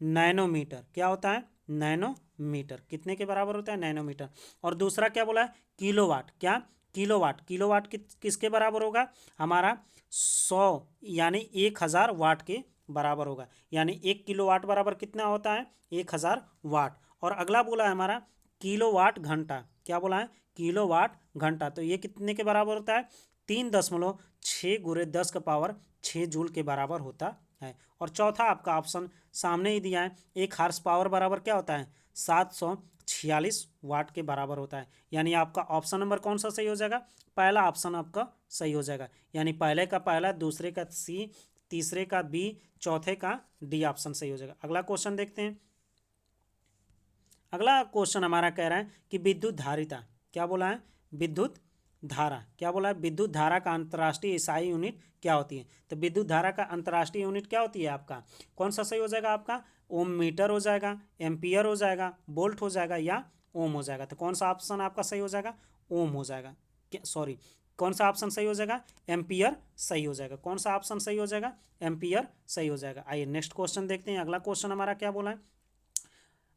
नैनोमीटर क्या होता है? नैनोमीटर कितने के बराबर होता है? नैनोमीटर। और दूसरा क्या बोला है? किलोवाट, क्या? किलोवाट, किलोवाट किसके बराबर होगा? हमारा 100 यानी 1000 वाट के बराबर होगा, यानी 1 किलोवाट बराबर कितना होता है? 1000 वाट। और अगला बोला है हमारा किलोवाट घंटा, क्या बोला है? किलोवाट घंटा, तो ये कितने के बराबर होता है? 3.6 × 10⁻⁶ जूल के बराबर होता है। और चौथा आपका ऑप्शन सामने ही दिया है, 1 हॉर्स पावर बराबर क्या होता है? 746 वाट के बराबर होता है। यानी आपका ऑप्शन नंबर कौन सा सही हो जाएगा? पहला ऑप्शन आपका सही हो जाएगा, यानी पहले का पहला, दूसरे का सी, तीसरे का बी, चौथे का डी ऑप्शन सही हो जाएगा। अगला क्वेश्चन देखते हैं। अगला क्वेश्चन हमारा कह रहा है कि विद्युत धारिता, क्या बोला है? विद्युत धारा, क्या बोला है? विद्युत धारा का अंतर्राष्ट्रीय एसआई यूनिट क्या होती है? तो विद्युत धारा का अंतर्राष्ट्रीय यूनिट क्या होती है आपका? कौन सा सही हो जाएगा आपका? ओम मीटर हो जाएगा, एम्पियर हो जाएगा, वोल्ट हो जाएगा, या ओम हो जाएगा? तो कौन सा ऑप्शन आपका सही हो जाएगा? ओम हो जाएगा। सॉरी, कौन सा ऑप्शन सही हो जाएगा? एम्पियर सही हो जाएगा। कौन सा ऑप्शन सही हो जाएगा? एम्पियर सही हो जाएगा। आइए नेक्स्ट क्वेश्चन देखते हैं। अगला क्वेश्चन हमारा क्या बोला है?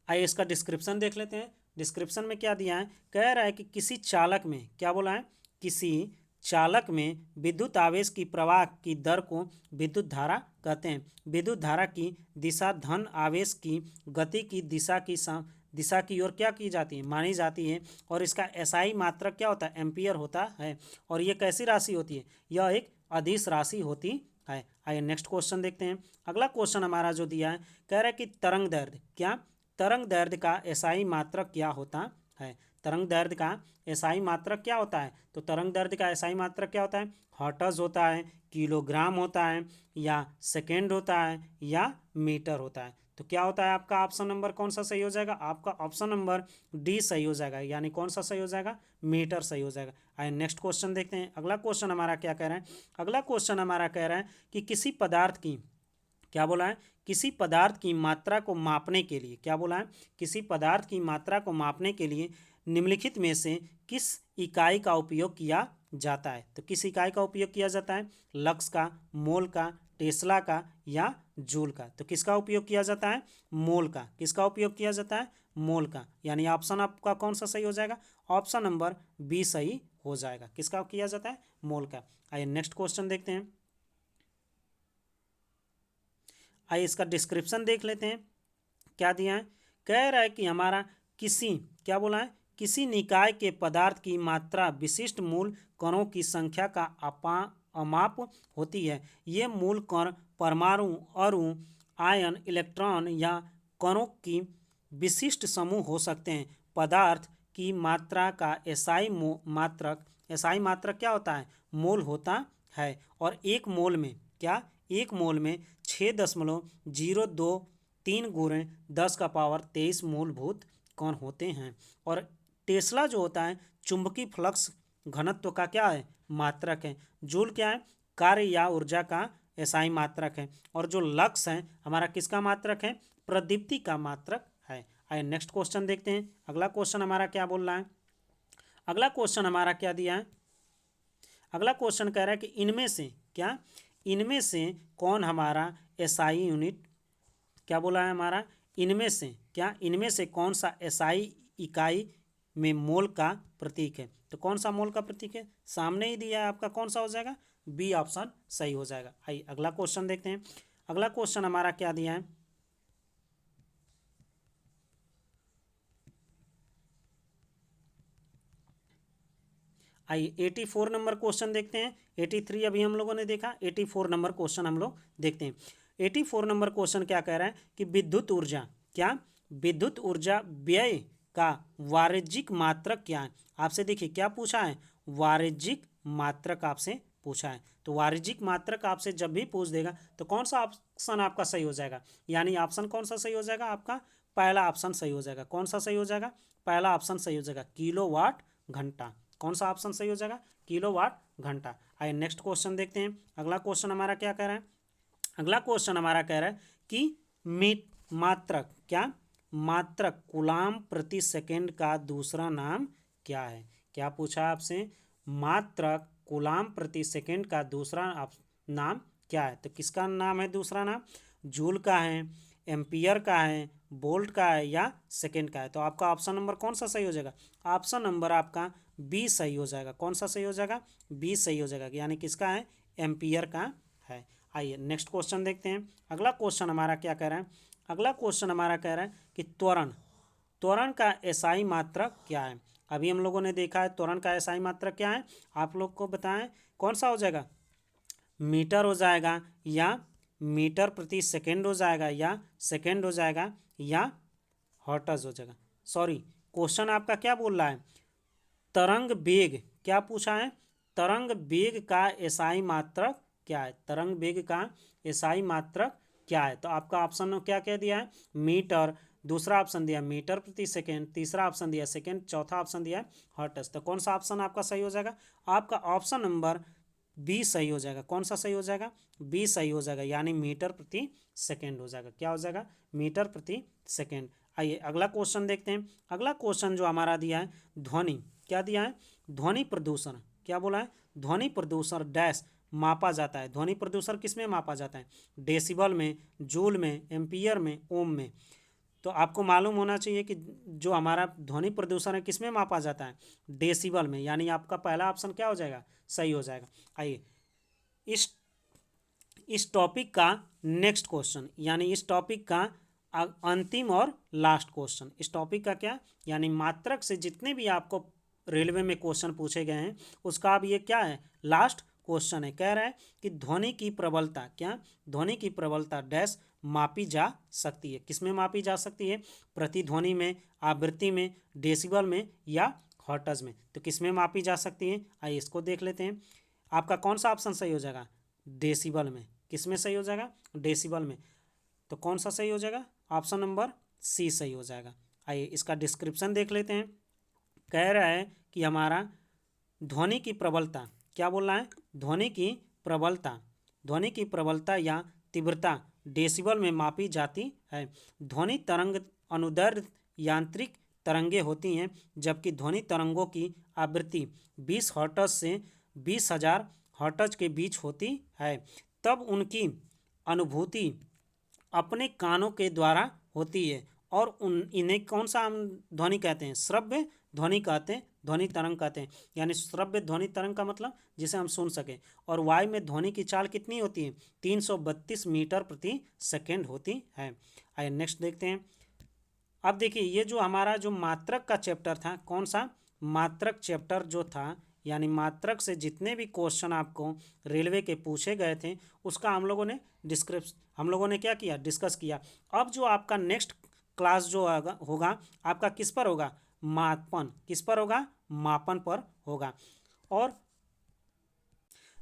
आइए इसका डिस्क्रिप्शन देख लेते हैं। डिस्क्रिप्शन में क्या दिया है? कह रहा है कि किसी चालक में, क्या बोला है? किसी चालक में विद्युत आवेश की प्रवाह की दर को विद्युत धारा कहते हैं। विद्युत धारा की दिशा धन आवेश की गति की दिशा की ओर क्या की जाती है? मानी जाती है। और इसका एसआई मात्रक क्या होता है? एम्पियर होता है। और ये कैसी राशि होती है? यह एक अदिश राशि होती है। आइए नेक्स्ट क्वेश्चन देखते हैं। अगला क्वेश्चन हमारा जो दिया है, कह रहा है कि तरंग दैर्ध्य, क्या? तरंग दैर्ध्य का एसआई मात्रक क्या होता है? तरंग दैर्ध्य का एसआई मात्रक क्या होता है? तो तरंग दैर्ध्य का एसआई मात्रक क्या होता है? हर्ट्ज होता है, किलोग्राम होता है, या सेकेंड होता है, या मीटर होता है? तो क्या होता है आपका ऑप्शन नंबर कौन सा सही हो जाएगा? आपका ऑप्शन नंबर डी सही हो जाएगा, यानी कौन सा सही हो जाएगा? मीटर सही हो जाएगा। आइए नेक्स्ट क्वेश्चन देखते हैं। अगला क्वेश्चन हमारा क्या कह रहा है? अगला क्वेश्चन हमारा कह रहा है कि किसी पदार्थ की, क्या बोला है? किसी पदार्थ की मात्रा को मापने के लिए, क्या बोला है? किसी पदार्थ की मात्रा को मापने के लिए निम्नलिखित में से किस इकाई का उपयोग किया जाता है? तो किस इकाई का उपयोग किया जाता है? लक्स का, मोल का, टेस्ला का, या जूल का? तो किसका उपयोग किया जाता है? मोल का। किसका उपयोग किया जाता है? मोल का। यानी ऑप्शन आपका कौन सा सही हो जाएगा? ऑप्शन नंबर बी सही हो जाएगा। किसका किया जाता है? मोल का। आइए नेक्स्ट क्वेश्चन देखते हैं। आइए इसका डिस्क्रिप्शन देख लेते हैं। क्या दिया है? कह रहा है कि हमारा किसी, क्या बोला है? किसी निकाय के पदार्थ की मात्रा विशिष्ट मूल कणों की संख्या का अमाप होती है। ये मूल कण परमाणु, अणु, आयन, इलेक्ट्रॉन या कणों की विशिष्ट समूह हो सकते हैं। पदार्थ की मात्रा का एसआई मात्रक क्या होता है? मोल होता है। और एक मोल में, क्या? एक मोल में 6.023 × 10⁻23 मूलभूत कण होते हैं। और टेस्ला जो होता है चुंबकीय फ्लक्स घनत्व का क्या है? मात्रक है। जूल क्या है? कार्य या ऊर्जा का एसआई मात्रक है। और जो लक्स है हमारा किसका मात्रक है? प्रदीप्ति का मात्रक है। आइए नेक्स्ट क्वेश्चन देखते हैं। अगला क्वेश्चन हमारा क्या बोल रहा है? अगला क्वेश्चन हमारा क्या दिया है? अगला क्वेश्चन कह रहा है कि इनमें से, क्या? इनमें से कौन हमारा एसआई यूनिट, क्या बोला है हमारा? इनमें से, क्या? इनमें से कौन सा एसआई इकाई में मोल का प्रतीक है? तो कौन सा मोल का प्रतीक है? सामने ही दिया है आपका, कौन सा हो जाएगा? बी ऑप्शन सही हो जाएगा। आइए अगला क्वेश्चन देखते हैं। अगला क्वेश्चन हमारा क्या दिया है? आइए 84 नंबर क्वेश्चन देखते हैं। 83 अभी हम लोगों ने देखा, 84 नंबर क्वेश्चन हम लोग देखते हैं। 84 नंबर क्वेश्चन क्या कह रहा है कि विद्युत ऊर्जा, क्या? विद्युत ऊर्जा व्यय का वाणिज्यिक मात्रक क्या है? आपसे देखिए क्या पूछा है? वाणिज्यिक मात्रक आपसे पूछा है। तो वाणिज्यिक मात्रक आपसे जब भी पूछ देगा तो कौन सा ऑप्शन आपका सही हो जाएगा? यानी ऑप्शन कौन सा सही हो जाएगा? आपका पहला ऑप्शन सही हो जाएगा। कौन सा सही हो जाएगा? पहला ऑप्शन सही हो जाएगा, किलोवाट घंटा। कौन सा ऑप्शन सही हो जाएगा? किलोवाट घंटा। आइए नेक्स्ट क्वेश्चन देखते हैं। अगला क्वेश्चन हमारा क्या कह रहा है? अगला क्वेश्चन हमारा कह रहा है कि मात्रक, क्या? मात्रक कूलाम प्रति सेकंड का दूसरा नाम क्या है? क्या पूछा आपसे? मात्रक कूलाम प्रति सेकेंड का दूसरा नाम क्या है? तो किसका नाम है दूसरा नाम? जूल का है, एम्पियर का है, वोल्ट का है या सेकेंड का है? तो आपका ऑप्शन नंबर कौन सा सही हो जाएगा? ऑप्शन नंबर आपका बी सही हो जाएगा। कौन सा सही हो जाएगा? बी सही हो जाएगा, यानी किसका है? एम्पियर का है। आइए नेक्स्ट क्वेश्चन देखते हैं। अगला क्वेश्चन हमारा क्या कह रहा है? अगला क्वेश्चन हमारा कह रहा है कि त्वरण, त्वरण का एसआई मात्रक क्या है? अभी हम लोगों ने देखा है त्वरण का एसआई मात्रक क्या है, आप लोग को बताएं। कौन सा हो जाएगा? मीटर हो जाएगा, या मीटर प्रति सेकेंड हो जाएगा, या सेकेंड हो जाएगा, या हर्ट्ज हो जाएगा। सॉरी, क्वेश्चन आपका क्या बोल रहा है? तरंग वेग, क्या पूछा है? तरंग वेग का एसआई मात्रक क्या है? तरंग वेग का एसआई मात्रक क्या है? तो आपका ऑप्शन में क्या क्या दिया है? मीटर, दूसरा ऑप्शन दिया मीटर प्रति सेकेंड, तीसरा ऑप्शन दिया सेकेंड, चौथा ऑप्शन दिया हर्ट्ज। तो कौन सा ऑप्शन आपका सही हो जाएगा? आपका ऑप्शन नंबर बी सही हो जाएगा। कौन सा सही हो जाएगा? बी सही हो जाएगा, यानी मीटर प्रति सेकेंड हो जाएगा। क्या हो जाएगा? मीटर प्रति सेकेंड। आइए अगला क्वेश्चन देखते हैं। अगला क्वेश्चन जो हमारा दिया है, ध्वनि, क्या दिया है? ध्वनि प्रदूषण, क्या बोला है? ध्वनि प्रदूषण डैश मापा जाता है। ध्वनि प्रदूषण किस में मापा जाता है? डेसिबल में, जूल में, एम्पियर में, ओम में। तो आपको मालूम होना चाहिए कि जो हमारा ध्वनि प्रदूषण है किस में मापा जाता है? डेसिबल में, यानी आपका पहला ऑप्शन क्या हो जाएगा? सही हो जाएगा। आइए इस इस टॉपिक का नेक्स्ट क्वेश्चन, यानी इस टॉपिक का अंतिम और लास्ट क्वेश्चन। इस टॉपिक का क्या, यानी मात्रक से जितने भी आपको रेलवे में क्वेश्चन पूछे गए हैं उसका अब ये क्या है? लास्ट क्वेश्चन है। कह रहा है कि ध्वनि की प्रबलता, क्या? ध्वनि की प्रबलता डैश मापी जा सकती है। किसमें मापी जा सकती है? प्रतिध्वनि में, आवृत्ति में, डेसिबल में, या हर्ट्ज में। तो किसमें मापी जा सकती है? आइए इसको देख लेते हैं। आपका कौन सा ऑप्शन सही हो जाएगा? डेसिबल में। किसमें सही हो जाएगा? डेसिबल में। तो कौन सा सही हो जाएगा? ऑप्शन नंबर सी सही हो जाएगा। आइए इसका डिस्क्रिप्शन देख लेते हैं। कह रहा है कि हमारा ध्वनि की प्रबलता, क्या बोल रहा है? ध्वनि की प्रबलता, ध्वनि की प्रबलता या तीव्रता डेसिबल में मापी जाती है। ध्वनि तरंग अनुदैर्ध्य यांत्रिक तरंगे होती हैं, जबकि ध्वनि तरंगों की आवृत्ति 20 हर्ट्ज से 20,000 हर्ट्ज के बीच होती है। तब उनकी अनुभूति अपने कानों के द्वारा होती है, और इन्हें कौन सा हम ध्वनि कहते हैं? श्रव्य ध्वनि कहते हैं, ध्वनि तरंग कहते हैं। यानी श्रव्य ध्वनि तरंग का मतलब जिसे हम सुन सकें। और वायु में ध्वनि की चाल कितनी होती है? 332 मीटर प्रति सेकेंड होती है। आइए नेक्स्ट देखते हैं। अब देखिए ये जो हमारा जो मात्रक का चैप्टर था, कौन सा? मात्रक चैप्टर जो था, यानी मात्रक से जितने भी क्वेश्चन आपको रेलवे के पूछे गए थे उसका हम लोगों ने क्या किया? डिस्कस किया। अब जो आपका नेक्स्ट क्लास जो होगा आपका किस पर होगा? मापन। किस पर होगा? मापन पर होगा। और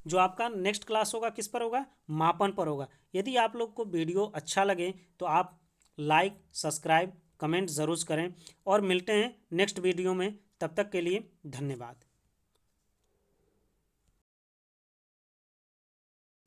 जो आपका नेक्स्ट क्लास होगा किस पर होगा? मापन पर होगा। यदि आप लोग को वीडियो अच्छा लगे तो आप लाइक, सब्सक्राइब, कमेंट ज़रूर करें, और मिलते हैं नेक्स्ट वीडियो में। तब तक के लिए धन्यवाद।